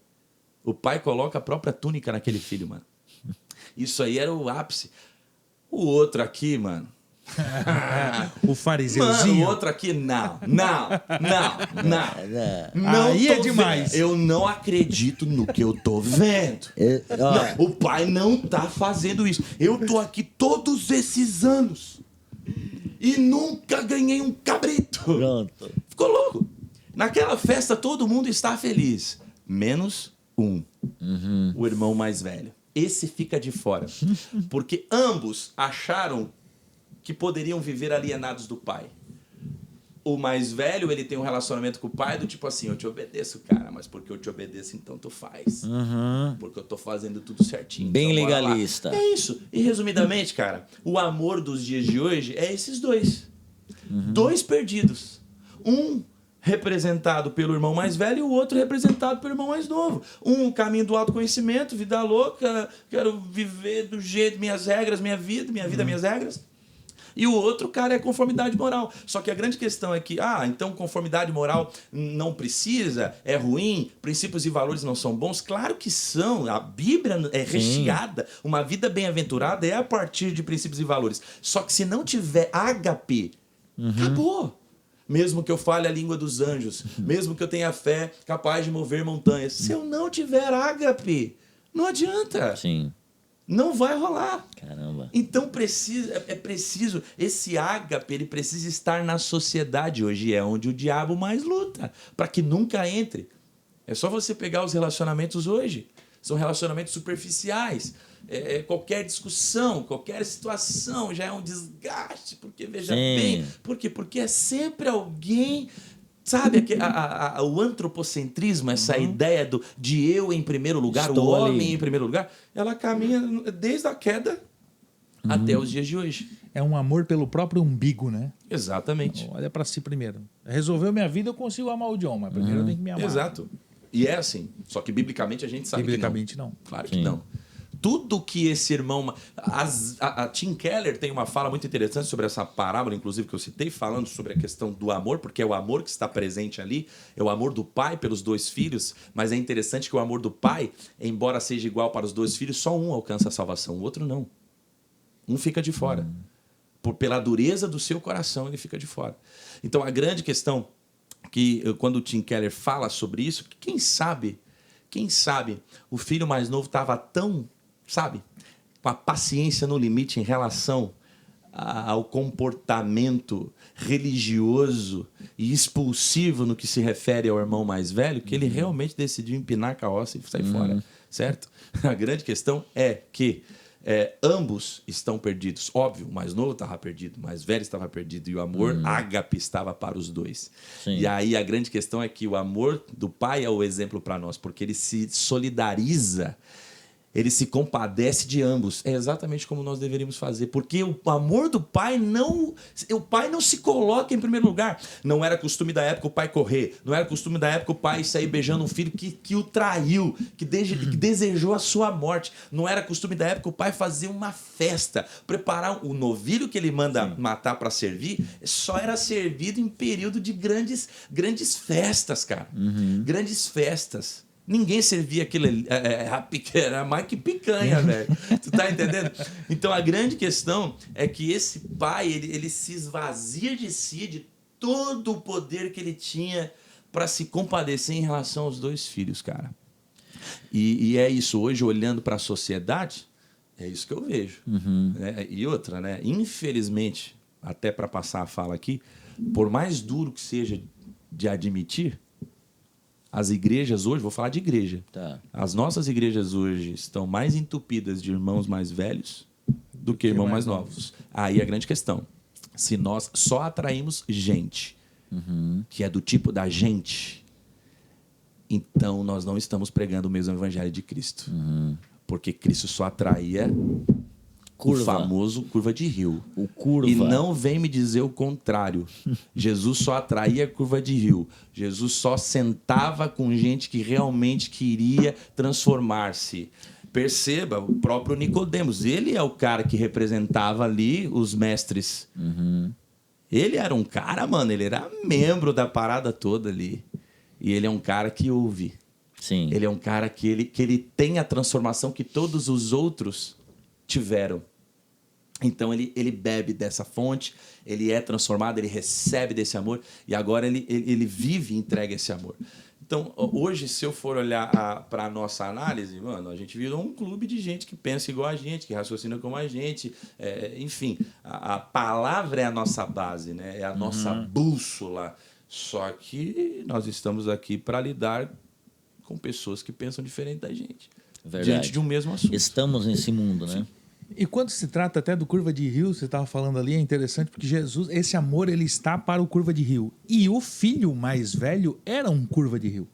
O pai coloca a própria túnica naquele filho, mano. Isso aí era o ápice. O outro aqui, mano... O fariseuzinho. Mano, o outro aqui, não. Aí é demais. Eu não acredito no que eu tô vendo. Não, o pai não tá fazendo isso. Eu tô aqui todos esses anos e nunca ganhei um cabrito. Pronto. Ficou louco. Naquela festa todo mundo está feliz, menos um. O irmão mais velho. Esse fica de fora. Porque ambos acharam que poderiam viver alienados do pai. O mais velho, ele tem um relacionamento com o pai do tipo assim, eu te obedeço, cara, mas porque eu te obedeço, então tu faz. Porque eu tô fazendo tudo certinho. Bem então, legalista. É isso. E resumidamente, cara, o amor dos dias de hoje é esses dois. Dois perdidos. Um representado pelo irmão mais velho e o outro representado pelo irmão mais novo. Um caminho do autoconhecimento, vida louca, quero viver do jeito, minhas regras, minha vida, minhas regras. E o outro, cara, é conformidade moral. Só que a grande questão é que, então conformidade moral não precisa, é ruim, princípios e valores não são bons? Claro que são. A Bíblia é recheada. Uma vida bem-aventurada é a partir de princípios e valores. Só que se não tiver ágape, acabou. Mesmo que eu fale a língua dos anjos, mesmo que eu tenha fé capaz de mover montanhas, se eu não tiver ágape, não adianta. Sim. Não vai rolar. Caramba. Então é preciso, esse ágape, ele precisa estar na sociedade hoje, é onde o diabo mais luta, para que nunca entre. É só você pegar os relacionamentos hoje. São relacionamentos superficiais. Qualquer discussão, qualquer situação já é um desgaste, porque veja bem, por quê? Porque é sempre alguém, sabe, o antropocentrismo, essa ideia de eu em primeiro lugar, o homem em primeiro lugar, ela caminha desde a queda até os dias de hoje. É um amor pelo próprio umbigo, né? Exatamente. Olha para si primeiro. Resolveu minha vida, eu consigo amar o John, mas primeiro eu tenho que me amar. Exato. E é assim. Só que biblicamente a gente sabe Biblicamente que não. não. Claro que não. Tudo que esse irmão... A Tim Keller tem uma fala muito interessante sobre essa parábola, inclusive, que eu citei, falando sobre a questão do amor, porque é o amor que está presente ali, é o amor do pai pelos dois filhos, mas é interessante que o amor do pai, embora seja igual para os dois filhos, só um alcança a salvação, o outro não. Um fica de fora. Pela dureza do seu coração, ele fica de fora. Então, a grande questão que, quando o Tim Keller fala sobre isso, quem sabe, o filho mais novo estava tão, sabe, com a paciência no limite em relação ao comportamento religioso e expulsivo no que se refere ao irmão mais velho, que ele realmente decidiu empinar a carroça e sair fora, certo? A grande questão é que ambos estão perdidos. Óbvio, o mais novo estava perdido, o mais velho estava perdido, e o amor ágape estava para os dois. Sim. E aí a grande questão é que o amor do pai é o exemplo para nós, porque ele se solidariza, ele se compadece de ambos. É exatamente como nós deveríamos fazer, porque o amor do pai não... O pai não se coloca em primeiro lugar. Não era costume da época o pai correr, não era costume da época o pai sair beijando um filho que o traiu, que desejou a sua morte. Não era costume da época o pai fazer uma festa, preparar o novilho que ele manda matar para servir, só era servido em período de grandes festas, cara. Grandes festas. Ninguém servia aquilo ali. Era mais que picanha, velho. Tu tá entendendo? Então, a grande questão é que esse pai, ele se esvazia de si, de todo o poder que ele tinha para se compadecer em relação aos dois filhos, cara. E é isso. Hoje, olhando para a sociedade, é isso que eu vejo. Né? E outra, né? Infelizmente, até para passar a fala aqui, por mais duro que seja de admitir, as igrejas hoje, vou falar de igreja, as nossas igrejas hoje estão mais entupidas de irmãos mais velhos do que irmãos mais novos. Aí a grande questão, se nós só atraímos gente que é do tipo da gente, então nós não estamos pregando o mesmo evangelho de Cristo. Porque Cristo só atraía o famoso curva de rio. E não vem me dizer o contrário. Jesus só atraía a curva de rio. Jesus só sentava com gente que realmente queria transformar-se. Perceba, o próprio Nicodemos, ele é o cara que representava ali os mestres. Ele era um cara, mano, ele era membro da parada toda ali. E ele é um cara que ouve. Sim. Ele é um cara que ele tem a transformação que todos os outros tiveram. Então ele bebe dessa fonte, ele é transformado, ele recebe desse amor e agora ele vive e entrega esse amor. Então, hoje, se eu for olhar para a nossa análise, mano, a gente virou um clube de gente que pensa igual a gente, que raciocina como a gente. Enfim, a palavra é a nossa base, né? É a nossa bússola. Só que nós estamos aqui para lidar com pessoas que pensam diferente da gente. Verdade. Diante de um mesmo assunto. Estamos nesse mundo, né? E quando se trata até do curva de rio, você estava falando ali, é interessante porque Jesus, esse amor, ele está para o curva de rio. E o filho mais velho era um curva de rio.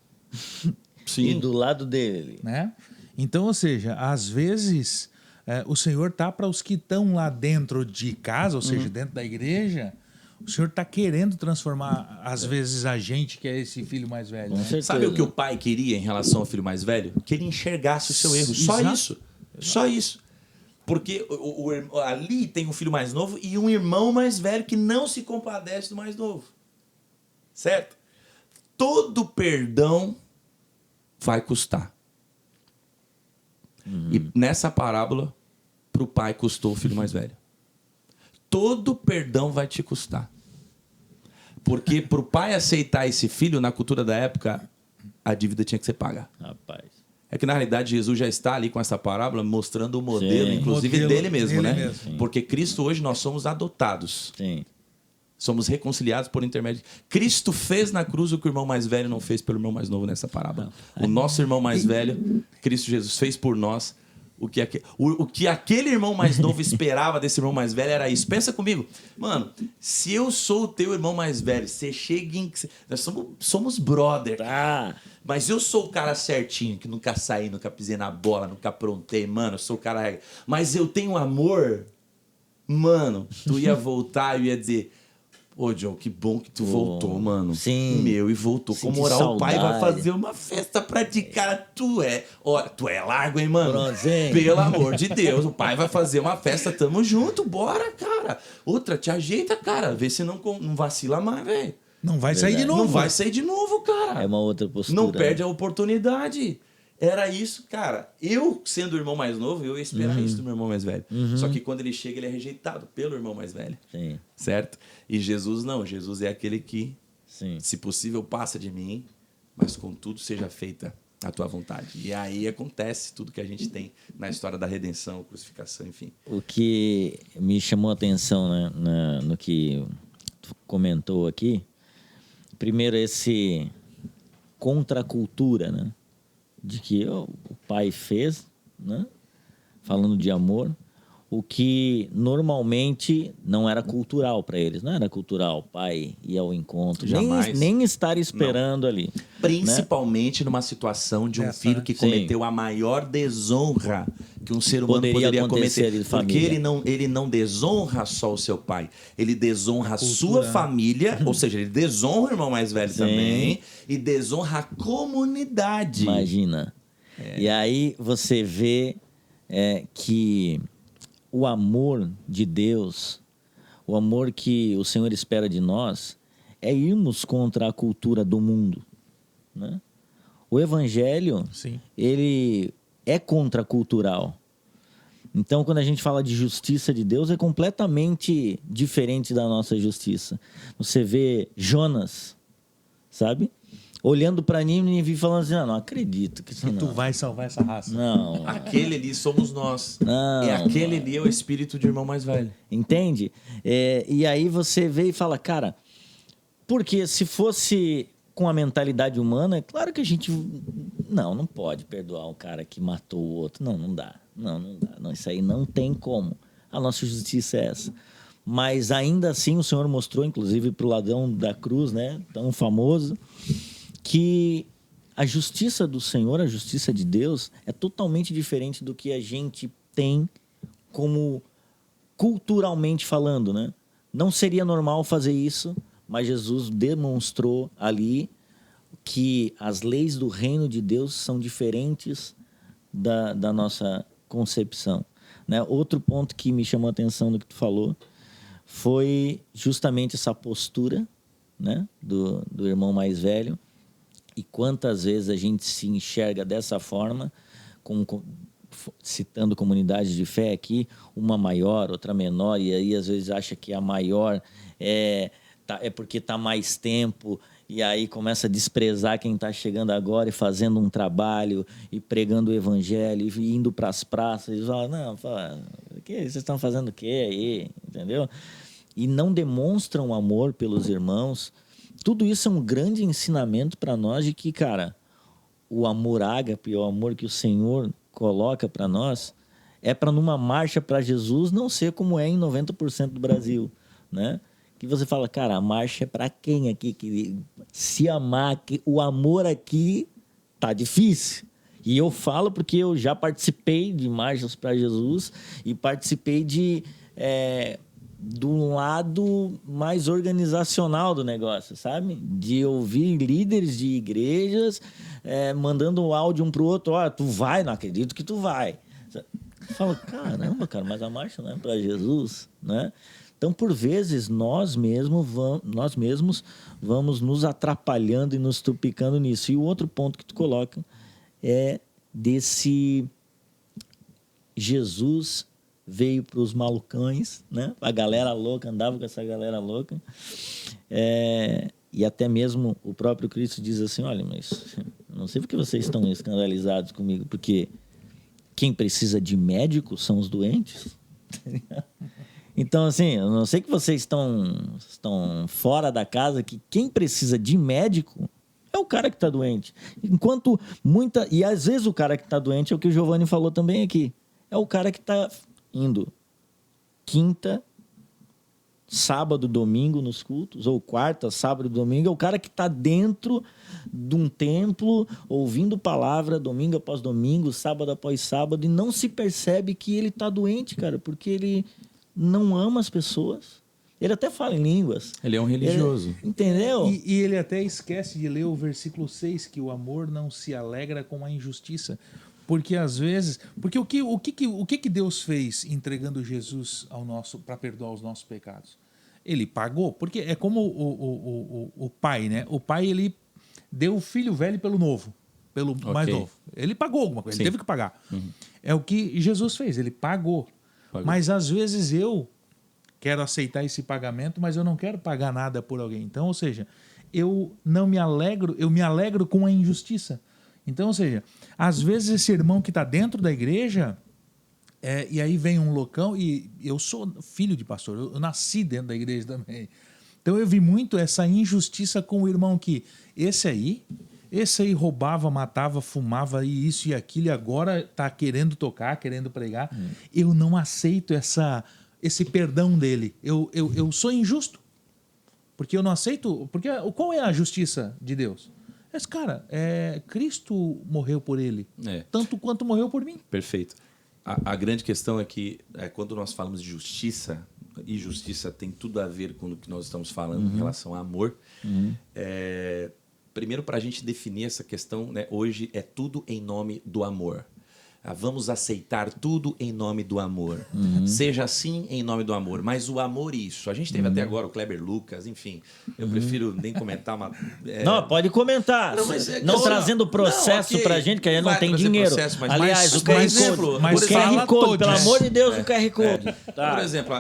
Sim. E do lado dele. Né? Então, ou seja, às vezes o Senhor está para os que estão lá dentro de casa, ou seja, dentro da igreja, o Senhor está querendo transformar, às vezes, a gente que é esse filho mais velho. Com Né? certeza. Sabe o que o pai queria em relação ao filho mais velho? Que ele enxergasse o seu erro. Só Exato. isso. Só isso. Porque ali tem um filho mais novo e um irmão mais velho que não se compadece do mais novo. Certo? Todo perdão vai custar. E nessa parábola, para o pai custou o filho mais velho. Todo perdão vai te custar. Porque para o pai aceitar esse filho, na cultura da época, a dívida tinha que ser paga. Rapaz. É que, na realidade, Jesus já está ali com essa parábola mostrando o modelo, Sim. inclusive, Modelo dele mesmo, dele né? mesmo. Porque Cristo, hoje, nós somos adotados. Sim. Somos reconciliados por intermédio. Cristo fez na cruz o que o irmão mais velho não fez pelo irmão mais novo nessa parábola. O nosso irmão mais velho Cristo Jesus fez por nós, o que aquele irmão mais novo esperava desse irmão mais velho era isso. Pensa comigo, mano, se eu sou o teu irmão mais velho, você chega em... Nós somos brother, mas eu sou o cara certinho, que nunca saí, nunca pisei na bola, nunca aprontei, mano, eu sou o cara... Mas eu tenho amor, mano, tu ia voltar e ia dizer... Ô, John, que bom que tu voltou, mano. Sim. E voltou com moral. O pai vai fazer uma festa pra ti, cara. Tu é largo, hein, mano? Bronzinho. Pelo amor de Deus. O pai vai fazer uma festa, tamo junto, bora, cara. Outra, te ajeita, cara. Vê se não vacila mais, velho. Não vai sair de novo. Não vai sair de novo, cara. É uma outra postura. Não perde a oportunidade. Era isso, cara. Eu, sendo o irmão mais novo, eu ia esperar isso do meu irmão mais velho. Só que quando ele chega, ele é rejeitado pelo irmão mais velho. Sim. Certo? E Jesus não. Jesus é aquele que, Sim. se possível, passa de mim, mas contudo seja feita a tua vontade. E aí acontece tudo que a gente tem na história da redenção, crucificação, enfim. O que me chamou a atenção, né, no que tu comentou aqui, primeiro esse contra a cultura, né? De que o pai fez, né? Falando de amor, o que normalmente não era cultural para eles. Não era cultural, o pai ia ao encontro, nem estar esperando ali. Principalmente numa situação de um filho que cometeu a maior desonra que um ser humano poderia cometer. Porque ele não desonra só o seu pai, ele desonra a sua família, ou seja, ele desonra o irmão mais velho também, e desonra a comunidade. Imagina. E aí você vê que o amor de Deus, o amor que o Senhor espera de nós, é irmos contra a cultura do mundo, né? O Evangelho, ele é contracultural. Então, quando a gente fala de justiça de Deus, é completamente diferente da nossa justiça. Você vê Jonas, sabe? Olhando para Nínive e falando assim, não acredito que isso não. Tu vai salvar essa raça. Não. Aquele ali somos nós. Não, aquele ali é o espírito de irmão mais velho. Entende? E aí você vê e fala, cara, porque se fosse com a mentalidade humana, é claro que a gente não pode perdoar o cara que matou o outro. Não dá. Não dá. Não, isso aí não tem como. A nossa justiça é essa. Mas ainda assim o Senhor mostrou, inclusive para o ladrão da cruz, né, tão famoso, que a justiça do Senhor, a justiça de Deus, é totalmente diferente do que a gente tem como culturalmente falando, né? Não seria normal fazer isso, mas Jesus demonstrou ali que as leis do reino de Deus são diferentes da nossa concepção, né? Outro ponto que me chamou a atenção do que tu falou foi justamente essa postura, né, do irmão mais velho. E quantas vezes a gente se enxerga dessa forma, citando comunidades de fé aqui, uma maior, outra menor, e aí às vezes acha que a maior é porque está mais tempo, e aí começa a desprezar quem está chegando agora e fazendo um trabalho, e pregando o evangelho, e indo para as praças, e fala, vocês estão fazendo o quê aí? Entendeu? E não demonstram amor pelos irmãos. Tudo isso é um grande ensinamento para nós de que, cara, o amor ágape, o amor que o Senhor coloca para nós, é para numa marcha para Jesus não ser como é em 90% do Brasil, né? Que você fala, cara, a marcha é para quem aqui que se amar, que o amor aqui tá difícil. E eu falo porque eu já participei de marchas para Jesus e participei do lado mais organizacional do negócio, sabe? De ouvir líderes de igrejas mandando um áudio um pro outro, tu vai, não acredito que tu vai. Fala, caramba, cara, mas a marcha não é para Jesus, né? Então, por vezes, nós mesmos vamos nos atrapalhando e nos tupicando nisso. E o outro ponto que tu coloca é desse Jesus veio para os malucões, né? A galera louca, andava com essa galera louca. E até mesmo o próprio Cristo diz assim, olha, mas não sei porque vocês estão escandalizados comigo, porque quem precisa de médico são os doentes. Então, assim, eu não sei que vocês estão fora da casa, que quem precisa de médico é o cara que está doente. Enquanto muita... E às vezes o cara que está doente é o que o Giovanni falou também aqui. É o cara que está indo quinta, sábado, domingo nos cultos, ou quarta, sábado, domingo. É o cara que está dentro de um templo, ouvindo palavra, domingo após domingo, sábado após sábado, e não se percebe que ele está doente, cara, porque ele não ama as pessoas. Ele até fala em línguas. Ele é um religioso. Entendeu? E ele até esquece de ler o versículo 6, que o amor não se alegra com a injustiça. Porque às vezes... Porque o que Deus fez entregando Jesus ao nosso para perdoar os nossos pecados? Ele pagou. Porque é como o pai, né? O pai, ele deu o filho velho pelo novo. Pelo mais novo. Ele pagou alguma coisa. Ele teve que pagar. Uhum. É o que Jesus fez. Ele pagou. Mas às vezes eu quero aceitar esse pagamento, mas eu não quero pagar nada por alguém. Então, ou seja, eu me alegro com a injustiça. Então, ou seja, às vezes esse irmão que está dentro da igreja, e aí vem um loucão, e eu sou filho de pastor, eu nasci dentro da igreja também. Então eu vi muito essa injustiça com o irmão que esse aí roubava, matava, fumava e isso e aquilo, e agora está querendo tocar, querendo pregar. Eu não aceito esse perdão dele. Eu sou injusto. Porque eu não aceito... Porque qual é a justiça de Deus? Mas, cara, Cristo morreu por ele. Tanto quanto morreu por mim. Perfeito. A grande questão é que quando nós falamos de justiça, e justiça tem tudo a ver com o que nós estamos falando em relação a amor, primeiro, para a gente definir essa questão, né, hoje é tudo em nome do amor. Vamos aceitar tudo em nome do amor. Seja assim em nome do amor. Mas o amor, isso. A gente teve até agora o Kleber Lucas, enfim. Eu prefiro nem comentar. Não, pode comentar. Não trazendo processo pra gente, que a gente não tem dinheiro. Processo, aliás, o QR Code. Mas o QR Code, pelo amor de Deus, o QR Code. Por exemplo,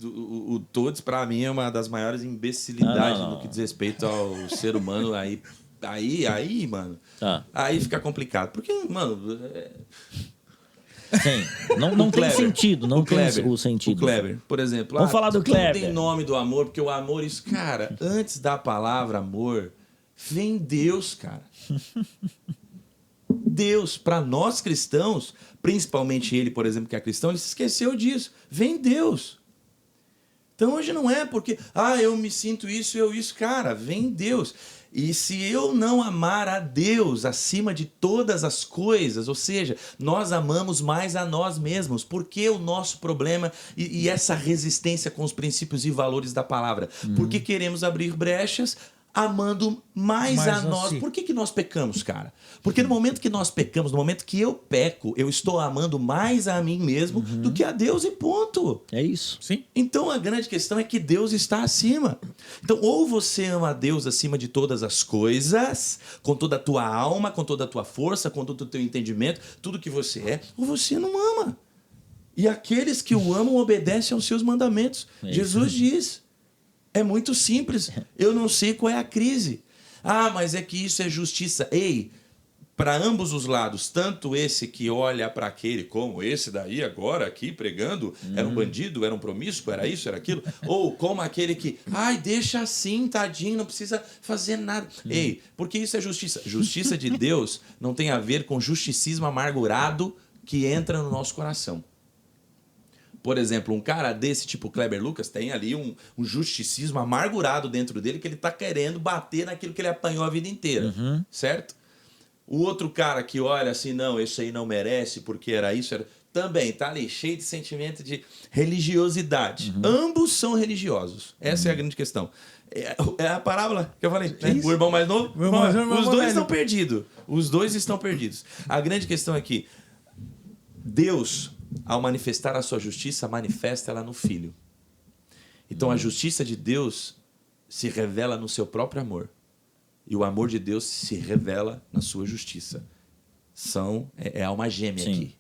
o Todes, para mim, é uma das maiores imbecilidades no que diz respeito ao ser humano aí. Aí, mano, aí fica complicado. Porque, mano... Sim, não tem sentido. Não tem o sentido. O Kleber, por exemplo. Vamos falar do Kleber. Tudo em nome do amor, porque o amor... Isso, cara, antes da palavra amor, vem Deus, cara. Deus, para nós cristãos, principalmente ele, por exemplo, que é cristão, ele se esqueceu disso. Vem Deus. Então hoje não é porque... eu me sinto isso, Cara, vem Deus. E se eu não amar a Deus acima de todas as coisas, ou seja, nós amamos mais a nós mesmos, porque o nosso problema e essa resistência com os princípios e valores da palavra, porque queremos abrir brechas amando mais a nós. Por que nós pecamos, cara? Porque no momento que nós pecamos, no momento que eu peco, eu estou amando mais a mim mesmo do que a Deus e ponto. É isso. Sim. Então a grande questão é que Deus está acima. Então ou você ama a Deus acima de todas as coisas, com toda a tua alma, com toda a tua força, com todo o teu entendimento, tudo que você é, ou você não ama. E aqueles que o amam obedecem aos seus mandamentos. Jesus diz. É muito simples. Eu não sei qual é a crise. Mas é que isso é justiça. Ei, para ambos os lados, tanto esse que olha para aquele, como esse daí agora aqui pregando, era um bandido, era um promíscuo, era isso, era aquilo, ou como aquele que, deixa assim, tadinho, não precisa fazer nada. Ei, porque isso é justiça. Justiça de Deus não tem a ver com justicismo amargurado que entra no nosso coração. Por exemplo, um cara desse tipo Kleber Lucas tem ali um justicismo amargurado dentro dele que ele está querendo bater naquilo que ele apanhou a vida inteira, certo? O outro cara que olha assim, não, esse aí não merece porque era isso, também está ali cheio de sentimento de religiosidade. Ambos são religiosos. Essa é a grande questão. É a parábola que eu falei, né? O irmão mais novo, os dois estão perdidos. Os dois estão perdidos. A grande questão é que Deus, ao manifestar a sua justiça, manifesta ela no Filho. Então a justiça de Deus se revela no seu próprio amor. E o amor de Deus se revela na sua justiça. É alma gêmea aqui.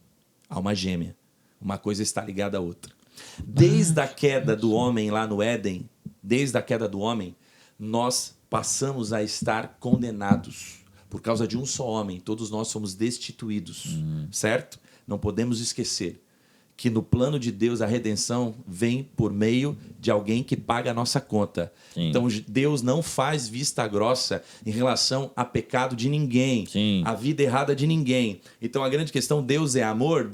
Alma gêmea. Uma coisa está ligada à outra. Desde a queda do homem lá no Éden, desde a queda do homem, nós passamos a estar condenados. Por causa de um só homem, todos nós somos destituídos. Certo? Não podemos esquecer que no plano de Deus a redenção vem por meio de alguém que paga a nossa conta. Sim. Então Deus não faz vista grossa em relação a pecado de ninguém, Sim. a vida errada de ninguém. Então a grande questão, Deus é amor,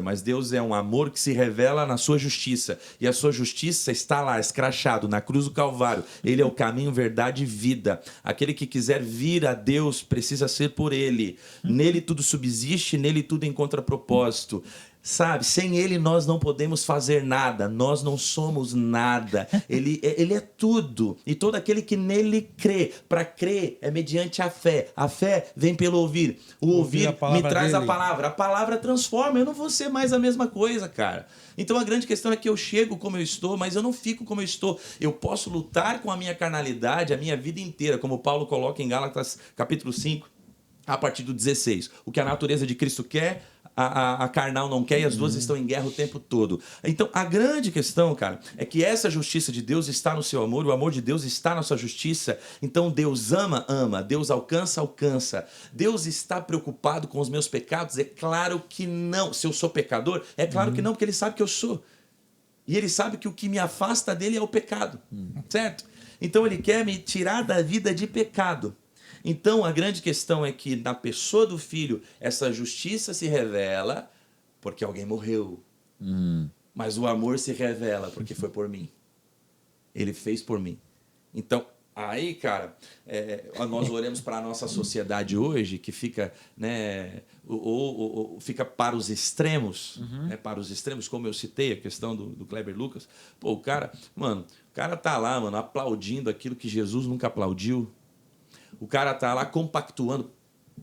mas Deus é um amor que se revela na sua justiça. E a sua justiça está lá, escrachado, na cruz do Calvário. Ele é o caminho, verdade e vida. Aquele que quiser vir a Deus precisa ser por Ele. Nele tudo subsiste, nele tudo encontra propósito. Sabe, sem Ele nós não podemos fazer nada, nós não somos nada, ele é tudo. E todo aquele que nele crê, para crer é mediante a fé vem pelo ouvir, o ouvir me traz dele. a palavra transforma, eu não vou ser mais a mesma coisa, cara. Então a grande questão é que eu chego como eu estou, mas eu não fico como eu estou. Eu posso lutar com a minha carnalidade a minha vida inteira, como Paulo coloca em Gálatas capítulo 5, a partir do 16. O que a natureza de Cristo quer, a carnal não quer, e as duas estão em guerra o tempo todo. Então, a grande questão, cara, é que essa justiça de Deus está no seu amor, o amor de Deus está na sua justiça. Então, Deus ama, Deus alcança. Deus está preocupado com os meus pecados? É claro que não. Se eu sou pecador, é claro que não, porque Ele sabe que eu sou. E Ele sabe que o que me afasta dele é o pecado, certo? Então, Ele quer me tirar da vida de pecado. Então, a grande questão é que na pessoa do Filho, essa justiça se revela porque alguém morreu. Mas o amor se revela porque foi por mim. Ele fez por mim. Então, aí, cara, nós olhamos para a nossa sociedade hoje, que fica, né, fica para os extremos, né, para os extremos, como eu citei, a questão do Kleber Lucas. Pô, o cara tá lá, mano, aplaudindo aquilo que Jesus nunca aplaudiu. O cara tá lá compactuando.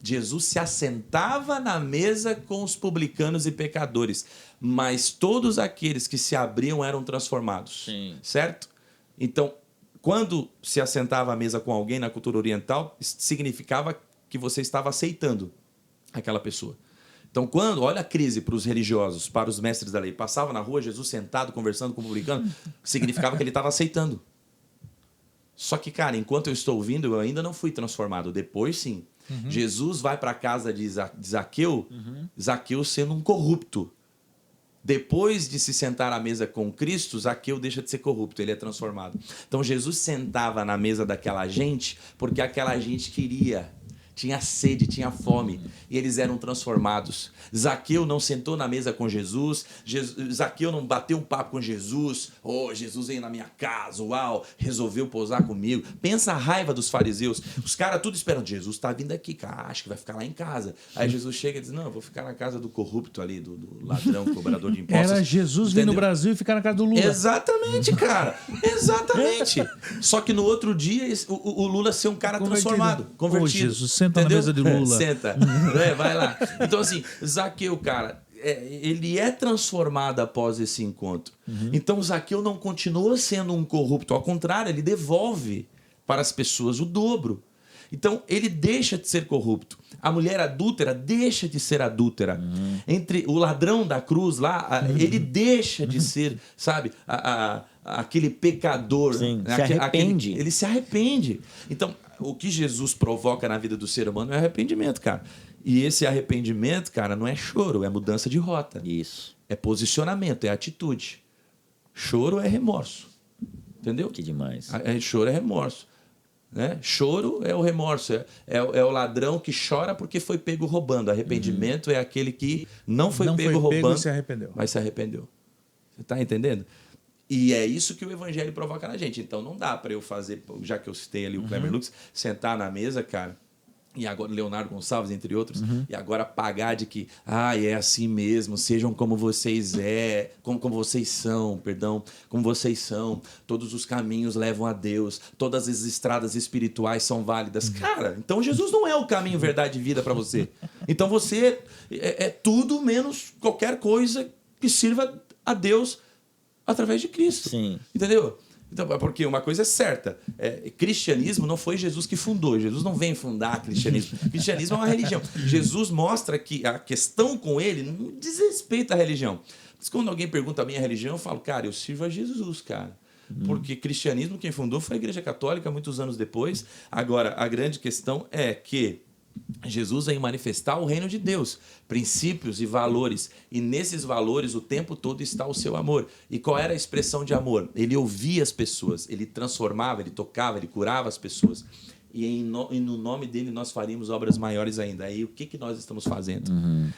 Jesus se assentava na mesa com os publicanos e pecadores, mas todos aqueles que se abriam eram transformados. Sim. Certo? Então, quando se assentava à mesa com alguém na cultura oriental, significava que você estava aceitando aquela pessoa. Então, olha a crise para os religiosos, para os mestres da lei. Passava na rua, Jesus sentado, conversando com o publicano, significava que ele estava aceitando. Só que, cara, enquanto eu estou ouvindo, eu ainda não fui transformado. Depois, sim. Jesus vai para a casa de Zaqueu, Zaqueu sendo um corrupto. Depois de se sentar à mesa com Cristo, Zaqueu deixa de ser corrupto, ele é transformado. Então, Jesus sentava na mesa daquela gente porque aquela gente queria, tinha sede, tinha fome, e eles eram transformados. Zaqueu não sentou na mesa com Jesus, Zaqueu não bateu um papo com Jesus. Oh, Jesus veio na minha casa, uau, resolveu pousar comigo. Pensa a raiva dos fariseus. Os caras tudo esperando, Jesus está vindo aqui, cara, acho que vai ficar lá em casa. Aí Jesus chega e diz, não, eu vou ficar na casa do corrupto ali, do ladrão, cobrador de impostos. Era Jesus vir no Brasil e ficar na casa do Lula. Exatamente, cara. Exatamente. Só que no outro dia, o Lula ser um cara transformado, convertido. Ô, Jesus, senta na mesa de Lula. Senta. Vai lá. Então, assim, Zaqueu, cara, ele é transformado após esse encontro. Então, Zaqueu não continua sendo um corrupto. Ao contrário, ele devolve para as pessoas o dobro. Então, ele deixa de ser corrupto. A mulher adúltera deixa de ser adúltera. Entre o ladrão da cruz lá, ele deixa de ser, sabe, aquele pecador. Sim, se arrepende. Ele se arrepende. Então, o que Jesus provoca na vida do ser humano é arrependimento, cara. E esse arrependimento, cara, não é choro, é mudança de rota. Isso. É posicionamento, é atitude. Choro é remorso. Entendeu? Que demais. Choro é remorso. Né? Choro é o remorso. É o ladrão que chora porque foi pego roubando. Arrependimento é aquele que não foi pego roubando, e se arrependeu. mas se arrependeu. Você está entendendo? E é isso que o evangelho provoca na gente. Então não dá para eu fazer, já que eu citei ali o Kleber Lucas, sentar na mesa, cara, e agora Leonardo Gonçalves, entre outros, e agora pagar de que, é assim mesmo, sejam como vocês como vocês são, como vocês são, todos os caminhos levam a Deus, todas as estradas espirituais são válidas. Cara, então Jesus não é o caminho, verdade e vida para você. Então você é tudo menos qualquer coisa que sirva a Deus através de Cristo. Sim. Entendeu? Então, porque uma coisa é certa, cristianismo não foi Jesus que fundou, Jesus não vem fundar cristianismo. Cristianismo é uma religião. Jesus mostra que a questão com ele não diz respeito à religião. Mas quando alguém pergunta a minha religião, eu falo, cara, eu sirvo a Jesus, cara. Porque cristianismo quem fundou foi a Igreja Católica muitos anos depois. Agora, a grande questão é que Jesus veio manifestar o reino de Deus, princípios e valores. E nesses valores, o tempo todo está o seu amor. E qual era a expressão de amor? Ele ouvia as pessoas, ele transformava, ele tocava, ele curava as pessoas. E no nome dele nós faríamos obras maiores ainda. Aí o que nós estamos fazendo?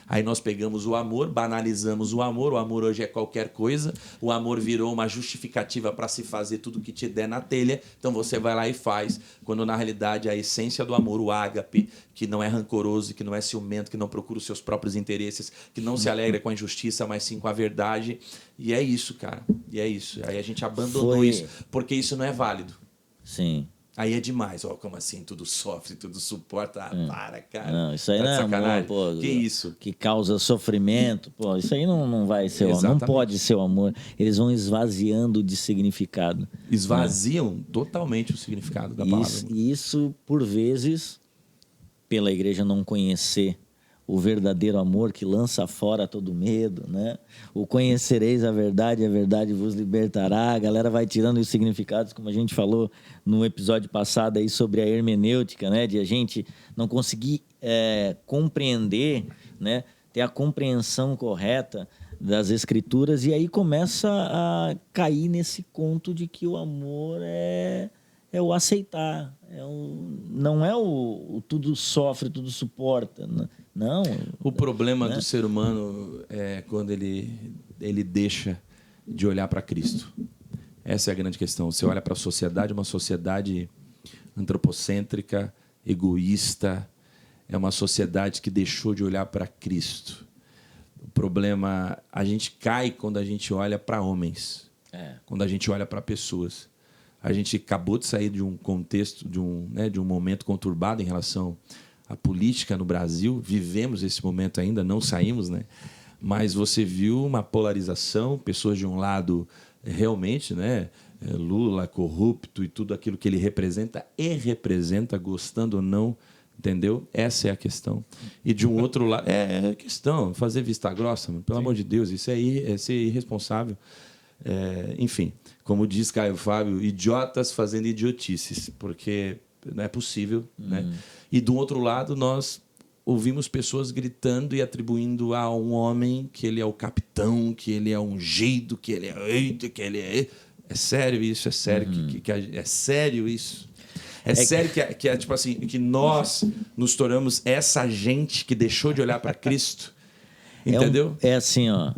Aí nós pegamos o amor, banalizamos o amor hoje é qualquer coisa, o amor virou uma justificativa para se fazer tudo que te der na telha, então você vai lá e faz, quando na realidade a essência do amor, o ágape, que não é rancoroso, que não é ciumento, que não procura os seus próprios interesses, que não se alegra com a injustiça, mas sim com a verdade. E é isso, cara, e é isso. Aí a gente abandonou isso, porque isso não é válido. Sim. Aí é demais, ó, como assim? Tudo sofre, tudo suporta. Para, cara. Não, isso aí tá não é sacanagem. amor, pô. Que isso? Que causa sofrimento, pô. Isso aí não vai ser o amor. Não pode ser o amor. Eles vão esvaziando de significado. Esvaziam totalmente o significado da palavra. Isso, por vezes, pela igreja não conhecer o verdadeiro amor que lança fora todo medo, né? O conhecereis a verdade vos libertará. A galera vai tirando os significados, como a gente falou no episódio passado aí sobre a hermenêutica, né? De a gente não conseguir compreender, né? Ter a compreensão correta das escrituras e aí começa a cair nesse conto de que o amor é o aceitar, não é o tudo sofre, tudo suporta, não. O problema do ser humano é quando ele deixa de olhar para Cristo. Essa é a grande questão. Você olha para a sociedade, uma sociedade antropocêntrica, egoísta, é uma sociedade que deixou de olhar para Cristo. O problema, a gente cai quando a gente olha para homens, quando a gente olha para pessoas. A gente acabou de sair de um contexto, de um momento conturbado em relação à política no Brasil. Vivemos esse momento ainda, não saímos, né? Mas você viu uma polarização, pessoas de um lado realmente, né? Lula corrupto e tudo aquilo que ele representa, gostando ou não, entendeu? Essa é a questão. E de um outro lado, é a questão, fazer vista grossa, mano, pelo amor de Deus, isso aí é ser irresponsável. Enfim, como diz Caio Fábio, idiotas fazendo idiotices, porque não é possível, né? E do outro lado, nós ouvimos pessoas gritando e atribuindo a um homem que ele é o capitão, que ele é ungido, que ele é... É sério isso? É sério é sério isso? É sério que é tipo assim, que nós nos tornamos essa gente que deixou de olhar para Cristo? Entendeu? É assim, ó.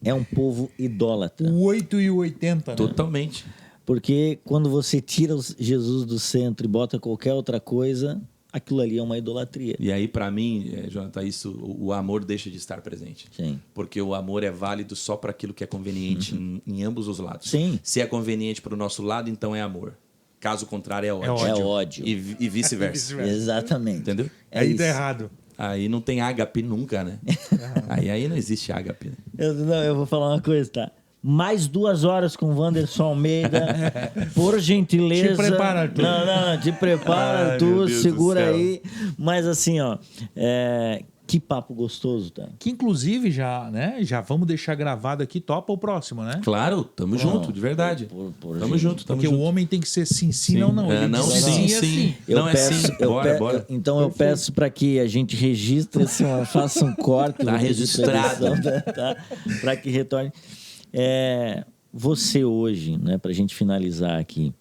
É um povo idólatra. O 8 e o 80, né? Totalmente. Porque quando você tira Jesus do centro e bota qualquer outra coisa, aquilo ali é uma idolatria. E aí, para mim, Jonathan, o amor deixa de estar presente. Sim. Porque o amor é válido só para aquilo que é conveniente em ambos os lados. Sim. Se é conveniente para o nosso lado, então é amor. Caso contrário, é ódio. É ódio. E vice-versa. Exatamente. Entendeu? Aí dá errado. Aí não tem ágape nunca, né? aí não existe ágape. Né? Eu vou falar uma coisa, tá? Mais 2 horas com o Wanderson Almeida. Por gentileza. Te prepara, Arthur. Não, te prepara, Arthur. Segura aí. Mas assim, ó. Que papo gostoso, tá? Que inclusive já vamos deixar gravado aqui, topa o próximo, né? Claro, tamo junto, de verdade. Tamo junto. Porque o homem tem que ser sim, não. Ele não, diz sim. Bora. Então eu peço para que a gente registre, assim, faça um corte. Tá registrado. Tá? Para que retorne. Você hoje, né, para a gente finalizar aqui,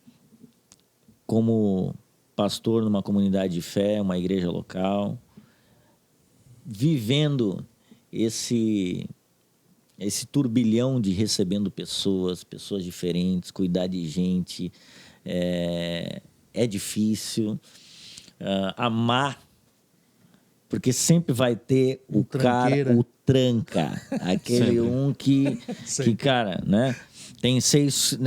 como pastor numa comunidade de fé, uma igreja local, vivendo esse turbilhão de recebendo pessoas diferentes, cuidar de gente, é difícil. Amar, porque sempre vai ter o cara, o tranca, aquele que, cara, né? Tem 6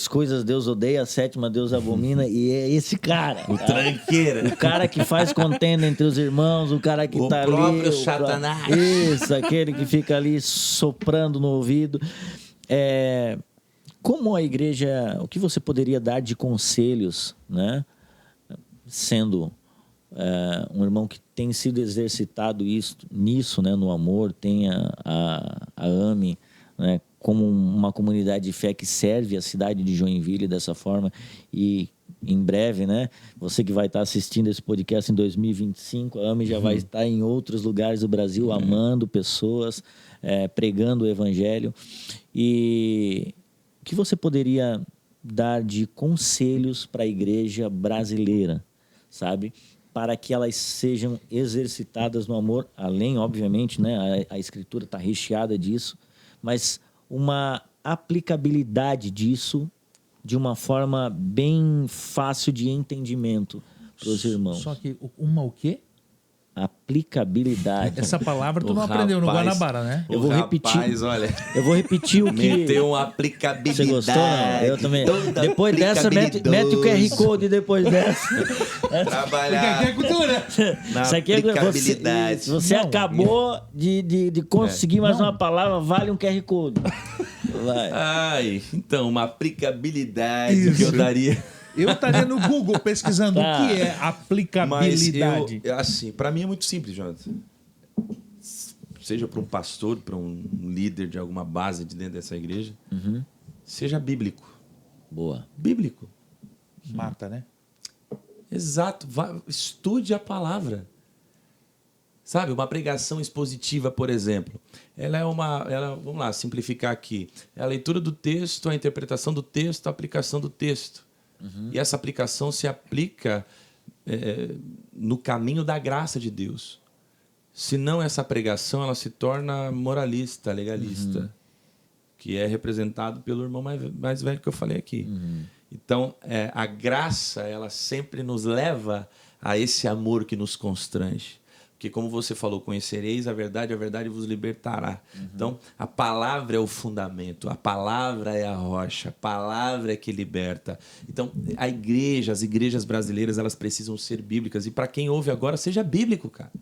coisas Deus odeia, a 7ª Deus abomina, e é esse cara. O tranqueira. O cara que faz contenda entre os irmãos, o cara que tá ali... O próprio Satanás. Isso, aquele que fica ali soprando no ouvido. Como a igreja... O que você poderia dar de conselhos, né? Sendo um irmão que tem sido exercitado nisso, né? No amor, tem a AME, né? Como uma comunidade de fé que serve a cidade de Joinville dessa forma. E em breve, né? Você que vai estar assistindo esse podcast em 2025, a AME já vai estar em outros lugares do Brasil, amando pessoas, pregando o evangelho. E o que você poderia dar de conselhos para a igreja brasileira, sabe? Para que elas sejam exercitadas no amor, além, obviamente, né? A Escritura está recheada disso, mas uma aplicabilidade disso de uma forma bem fácil de entendimento para os irmãos. Só que o quê? Aplicabilidade. Essa palavra tu O não aprendeu no rapaz- Guanabara, né? Eu vou repetir. Olha, Eu vou repetir o que... meteu uma aplicabilidade. Você gostou? Não? Eu também. Toda Depois dessa, mete o QR Code depois dessa. Trabalhar Porque aqui é cultura. na Isso aqui aplicabilidade. você Não. acabou de conseguir mais uma palavra, vale um QR Code. Vai. Ai, então, uma aplicabilidade Isso. que eu daria. Eu estaria no Google pesquisando Tá. o que é Mas aplicabilidade. assim, para mim é muito simples, Jonathan. Seja para um pastor, para um líder de alguma base de dentro dessa igreja, seja bíblico. Boa. Bíblico. Mata, né? Exato. Estude a palavra. Sabe, uma pregação expositiva, por exemplo, vamos lá, simplificar aqui. É a leitura do texto, a interpretação do texto, a aplicação do texto. E essa aplicação se aplica no caminho da graça de Deus. Senão essa pregação ela se torna moralista, legalista, que é representado pelo irmão mais velho que eu falei aqui. Então, a graça ela sempre nos leva a esse amor que nos constrange. Porque, como você falou, conhecereis a verdade vos libertará. Então, a palavra é o fundamento, a palavra é a rocha, a palavra é que liberta. Então, as igrejas brasileiras, elas precisam ser bíblicas. E para quem ouve agora, seja bíblico, cara.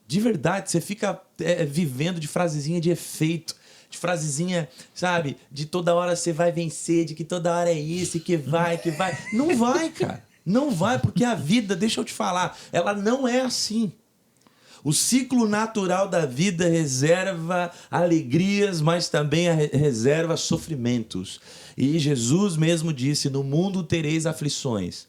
De verdade, você fica vivendo de frasezinha de efeito, de frasezinha, sabe? De toda hora você vai vencer, de que toda hora é isso, e que vai. Não vai, cara. Não vai, porque a vida, deixa eu te falar, ela não é assim. O ciclo natural da vida reserva alegrias, mas também reserva sofrimentos. E Jesus mesmo disse, no mundo tereis aflições.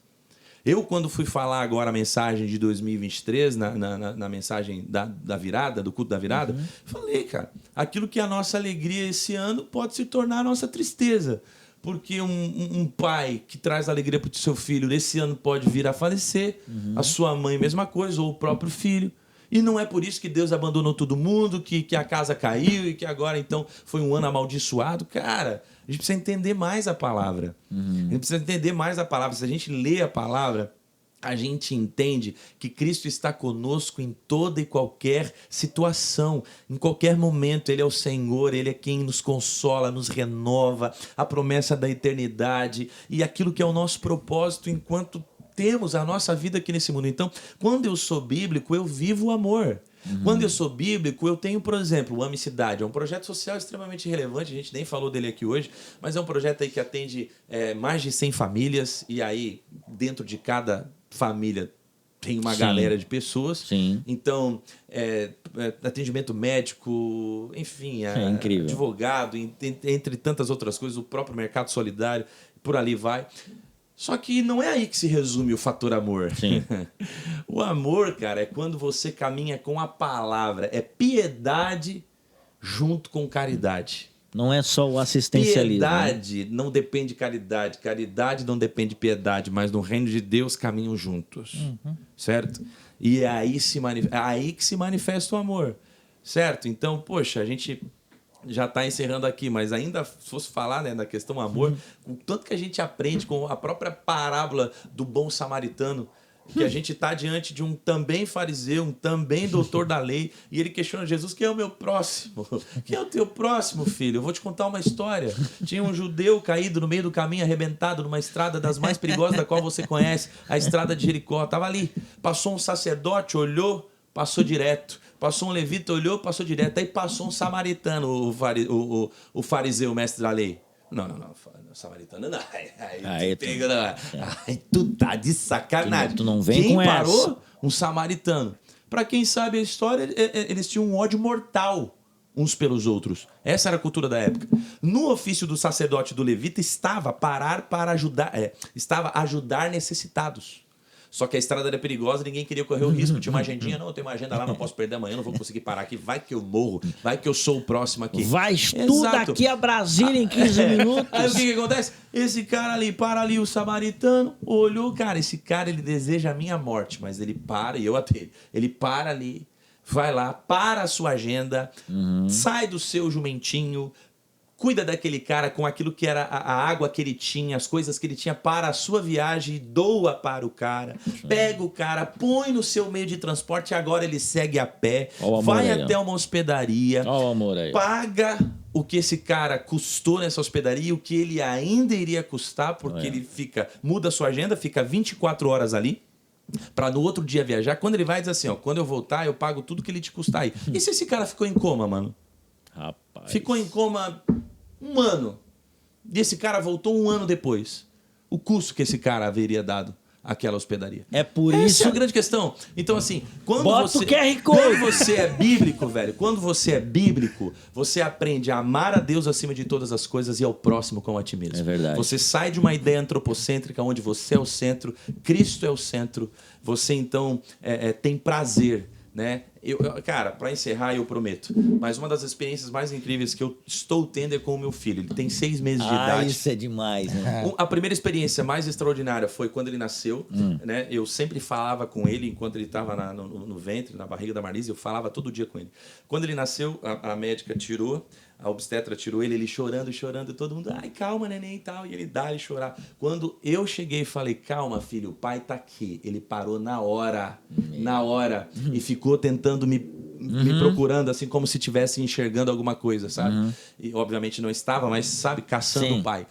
Eu, quando fui falar agora a mensagem de 2023, na mensagem da virada, do culto da virada, falei, cara, aquilo que é a nossa alegria esse ano pode se tornar a nossa tristeza. Porque um pai que traz alegria para o seu filho, nesse ano pode vir a falecer, a sua mãe, mesma coisa, ou o próprio filho. E não é por isso que Deus abandonou todo mundo, que a casa caiu e que agora, então, foi um ano amaldiçoado. Cara, a gente precisa entender mais a palavra. A gente precisa entender mais a palavra. Se a gente lê a palavra, a gente entende que Cristo está conosco em toda e qualquer situação, em qualquer momento. Ele é o Senhor, Ele é quem nos consola, nos renova, a promessa da eternidade e aquilo que é o nosso propósito enquanto temos a nossa vida aqui nesse mundo. Então, quando eu sou bíblico, eu vivo o amor. Quando eu sou bíblico, eu tenho, por exemplo, o Amicidade. É um projeto social extremamente relevante, a gente nem falou dele aqui hoje, mas é um projeto aí que atende mais de 100 famílias, e aí, dentro de cada família, tem uma galera de pessoas. Sim. Então, atendimento médico, enfim, incrível. advogado, entre tantas outras coisas, o próprio mercado solidário, por ali vai. Só que não é aí que se resume o fator amor. Sim. O amor, cara, é quando você caminha com a palavra. É piedade junto com caridade. Não é só o assistencialismo. Né? Piedade não depende de caridade. Caridade não depende de piedade. Mas no reino de Deus caminham juntos. Certo? E é aí que se manifesta o amor. Certo? Então, poxa, a gente já está encerrando aqui, mas ainda se fosse falar, né, da questão amor, o tanto que a gente aprende com a própria parábola do bom samaritano, que a gente está diante de um também fariseu, um também doutor da lei, e ele questiona Jesus, quem é o meu próximo? Quem é o teu próximo, filho? Eu vou te contar uma história. Tinha um judeu caído no meio do caminho, arrebentado numa estrada das mais perigosas da qual você conhece, a estrada de Jericó. Estava ali, passou um sacerdote, olhou, passou direto. Passou um levita, olhou, passou direto. Aí passou um samaritano, o fariseu, o mestre da lei. Não, samaritano não. Aí tu tá de sacanagem. Tu não vem quem com parou? essa. Um samaritano. Pra quem sabe a história, eles tinham um ódio mortal uns pelos outros. Essa era a cultura da época. No ofício do sacerdote e do levita estava ajudar necessitados. Só que a estrada era perigosa, ninguém queria correr o risco. Tinha uma agendinha, não, eu tenho uma agenda lá, não posso perder amanhã, não vou conseguir parar aqui. Vai que eu morro, vai que eu sou o próximo aqui. Vai tu daqui a Brasília em 15 minutos. Aí o que acontece? Esse cara ali, para ali, o samaritano, olhou, cara, esse cara, ele deseja a minha morte, mas ele para, e eu a dele. Ele para ali, vai lá, para a sua agenda, sai do seu jumentinho, cuida daquele cara com aquilo que era a água que ele tinha, as coisas que ele tinha para a sua viagem e doa para o cara. Pega o cara, põe no seu meio de transporte e agora ele segue a pé, vai até uma hospedaria, paga o que esse cara custou nessa hospedaria e o que ele ainda iria custar, porque ele muda a sua agenda, fica 24 horas ali, para no outro dia viajar. Quando ele vai, diz assim, ó, quando eu voltar, eu pago tudo que ele te custar aí. E se esse cara ficou em coma, mano? Rapaz. Ficou em coma 1 ano. E esse cara voltou 1 ano depois. O custo que esse cara haveria dado àquela hospedaria. É por Essa isso. é a grande questão. Então, assim, quando você é bíblico, velho, quando você é bíblico, você aprende a amar a Deus acima de todas as coisas e ao próximo como a ti mesmo. É verdade. Você sai de uma ideia antropocêntrica onde você é o centro, Cristo é o centro. Você, então, tem prazer, né? Cara, para encerrar, eu prometo, mas uma das experiências mais incríveis que eu estou tendo é com o meu filho. Ele tem 6 meses de idade. Isso é demais, né? A primeira experiência mais extraordinária foi quando ele nasceu, né? Eu sempre falava com ele enquanto ele estava no ventre, na barriga da Marlise, eu falava todo dia com ele. Quando ele nasceu, a médica tirou, a obstetra tirou ele chorando, e todo mundo, ai, calma, neném e tal, e ele dá e chorar. Quando eu cheguei e falei, calma, filho, o pai tá aqui, ele parou na hora, e ficou tentando me procurando, assim, como se estivesse enxergando alguma coisa, sabe? E, obviamente, não estava, mas, sabe, caçando o pai.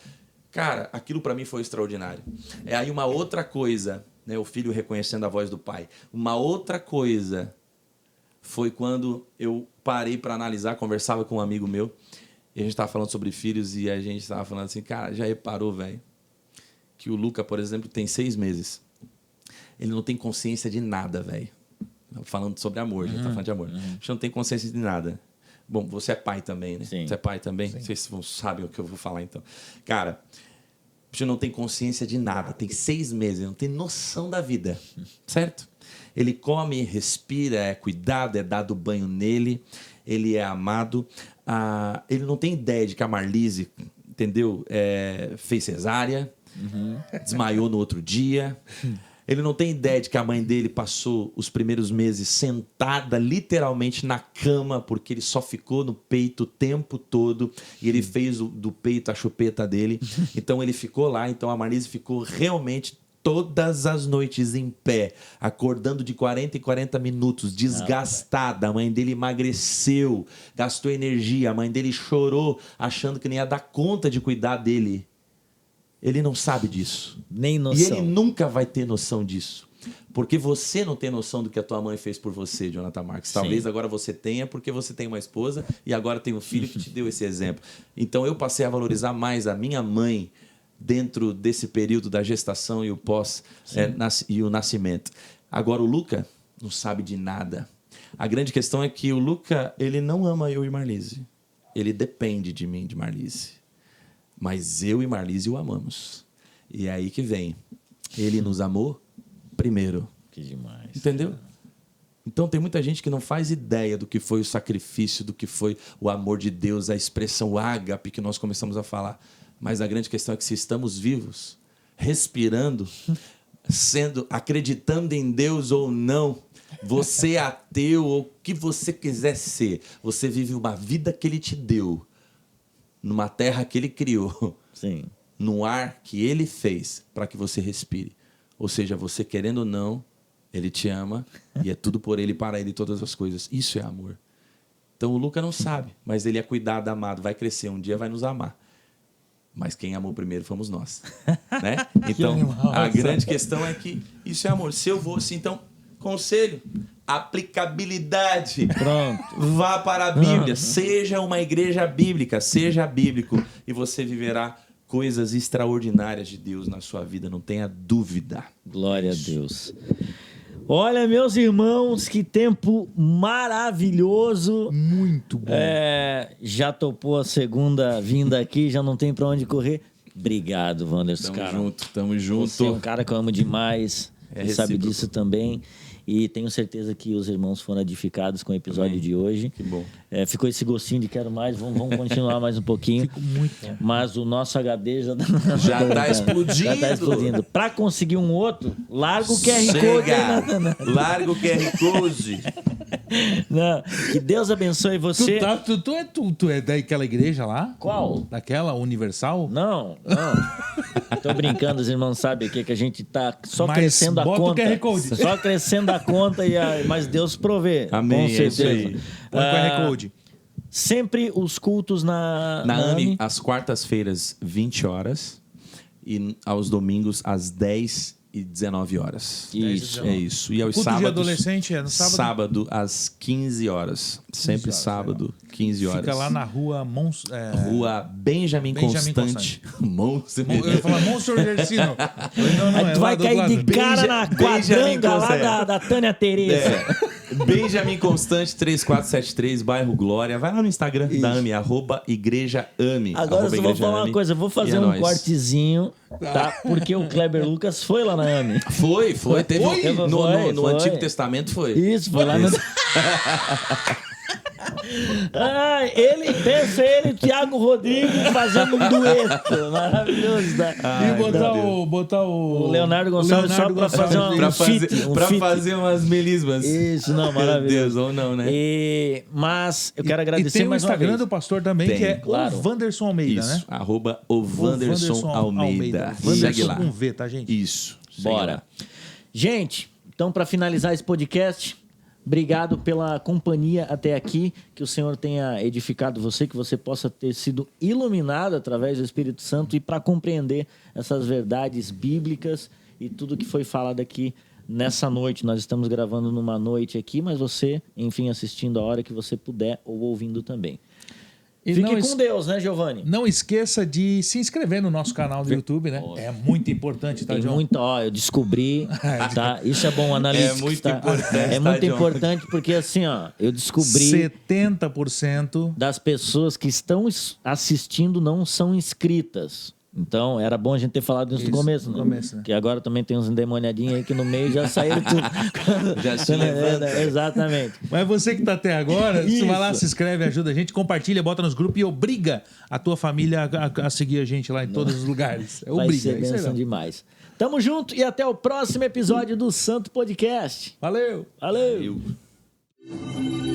Cara, aquilo para mim foi extraordinário. Aí uma outra coisa, né, o filho reconhecendo a voz do pai. Uma outra coisa foi quando eu parei para analisar, conversava com um amigo meu, e a gente estava falando sobre filhos, e a gente estava falando assim, cara, já reparou, velho, que o Luca, por exemplo, tem 6 meses. Ele não tem consciência de nada, velho. Falando sobre amor, a gente tá falando de amor. A gente não tem consciência de nada. Bom, você é pai também, né? Sim. Você é pai também? Sim. Vocês sabem o que eu vou falar, então. Cara, a gente não tem consciência de nada. Tem 6 meses, não tem noção da vida. Certo? Ele come, respira, é cuidado, é dado banho nele, ele é amado. Ele não tem ideia de que a Marlise, entendeu? Fez cesárea, desmaiou no outro dia. Ele não tem ideia de que a mãe dele passou os primeiros meses sentada literalmente na cama, porque ele só ficou no peito o tempo todo e ele fez do peito a chupeta dele. Então ele ficou lá, então a Marlise ficou realmente todas as noites em pé, acordando de 40 em 40 minutos, desgastada. A mãe dele emagreceu, gastou energia, a mãe dele chorou, achando que nem ia dar conta de cuidar dele. Ele não sabe disso. Nem noção. E ele nunca vai ter noção disso. Porque você não tem noção do que a tua mãe fez por você, Jonathan Marques. Talvez agora você tenha, porque você tem uma esposa e agora tem um filho que te deu esse exemplo. Então eu passei a valorizar mais a minha mãe dentro desse período da gestação e o pós e o nascimento. Agora o Luca não sabe de nada. A grande questão é que o Luca, ele não ama eu e Marlise. Ele depende de mim, de Marlise. Mas eu e Marlise o amamos. E é aí que vem. Ele nos amou primeiro. Que demais. Entendeu? Então tem muita gente que não faz ideia do que foi o sacrifício, do que foi o amor de Deus, a expressão ágape que nós começamos a falar. Mas a grande questão é que se estamos vivos, respirando, acreditando em Deus ou não, você é ateu ou o que você quiser ser, você vive uma vida que Ele te deu, numa terra que Ele criou, Sim. no ar que Ele fez para que você respire. Ou seja, você querendo ou não, Ele te ama e é tudo por Ele, para Ele, todas as coisas. Isso é amor. Então o Luca não sabe, mas ele é cuidado, amado, vai crescer, um dia vai nos amar. Mas quem amou primeiro fomos nós. Né? Então, a grande questão é que isso é amor. Se eu vou assim, então, conselho, aplicabilidade. Pronto. Vá para a Bíblia. Seja uma igreja bíblica, seja bíblico. E você viverá coisas extraordinárias de Deus na sua vida, não tenha dúvida. Glória a Deus. Olha, meus irmãos, que tempo maravilhoso. Muito bom. Já topou a segunda vinda aqui, já não tem pra onde correr. Obrigado, Wanderson, cara. Tamo junto. Você é um cara que eu amo demais. Você sabe disso também. E tenho certeza que os irmãos foram edificados com o episódio de hoje. Que bom. Ficou esse gostinho de quero mais, vamos continuar mais um pouquinho. Fico muito bom. Mas o nosso HD já tá explodindo. Já tá explodindo. Pra conseguir um outro, larga o QR Code. Larga o QR Code. Não, que Deus abençoe você. Tu é daquela igreja lá? Qual? Daquela Universal? Não. Tô brincando, os irmãos sabem aqui que a gente tá só Mas crescendo a bota o conta. QR Code. Só crescendo a conta, mas Deus provê. Amém, Com certeza. é isso aí. Põe o QR Code. Sempre os cultos na AME, às quartas-feiras, 20 horas. E aos domingos, às 10 e 19 horas. Isso. É isso. E aos Culto de sábados... adolescente é no sábado? Sábado, às 15 horas. Sempre sábado, 15 horas. Fica lá na rua Rua Benjamin Constante. Eu ia falar Monstro Gersino. Aí tu vai cair de cara na quadranga lá da Tânia Tereza. Benjamin Constante 3473, bairro Glória. Vai lá no Instagram da AME, @Igreja AME. Agora eu só vou falar uma coisa, eu vou fazer um cortezinho, tá? Porque o Kleber Lucas foi lá na AME. Foi. Teve no Foi. Antigo Testamento foi. Isso, foi lá no... ele e Thiago Rodrigues fazendo um dueto maravilhoso. E botar o Leonardo Gonçalves só pra fazer fazer umas melismas. Isso, não, maravilhoso. Meu Deus, ou não, né? Mas eu quero agradecer e tem mais o uma Instagram vez. do pastor também, Tem, que é claro. o Wanderson Almeida, Isso, né? @o Wanderson Almeida. Segue Wanderson lá. com V, tá, gente? Isso. Segue Bora. lá. Gente, então para finalizar esse podcast, obrigado pela companhia até aqui, que o Senhor tenha edificado você, que você possa ter sido iluminado através do Espírito Santo e para compreender essas verdades bíblicas e tudo que foi falado aqui nessa noite. Nós estamos gravando numa noite aqui, mas você, enfim, assistindo a hora que você puder ou ouvindo também. E Fique com Deus, né, Giovanni? Não esqueça de se inscrever no nosso canal do YouTube, né? É muito importante, tá, Tem John? muito, eu descobri, tá? Isso é bom, analista. É muito tá? importante, É tá, muito John? importante porque, assim, eu descobri 70% das pessoas que estão assistindo não são inscritas. Então, era bom a gente ter falado isso no começo, né? no começo, né? Que agora também tem uns endemoniadinhos aí que no meio já saíram tudo. Já se levanta. Exatamente. Mas você que tá até agora, Isso. você vai lá, se inscreve, ajuda a gente, compartilha, bota nos grupos e obriga a tua família a seguir a gente lá em todos os lugares. Vai Obriga, ser isso aí bênção não. demais. Tamo junto e até o próximo episódio do Santo Podcast. Valeu! Valeu. Valeu.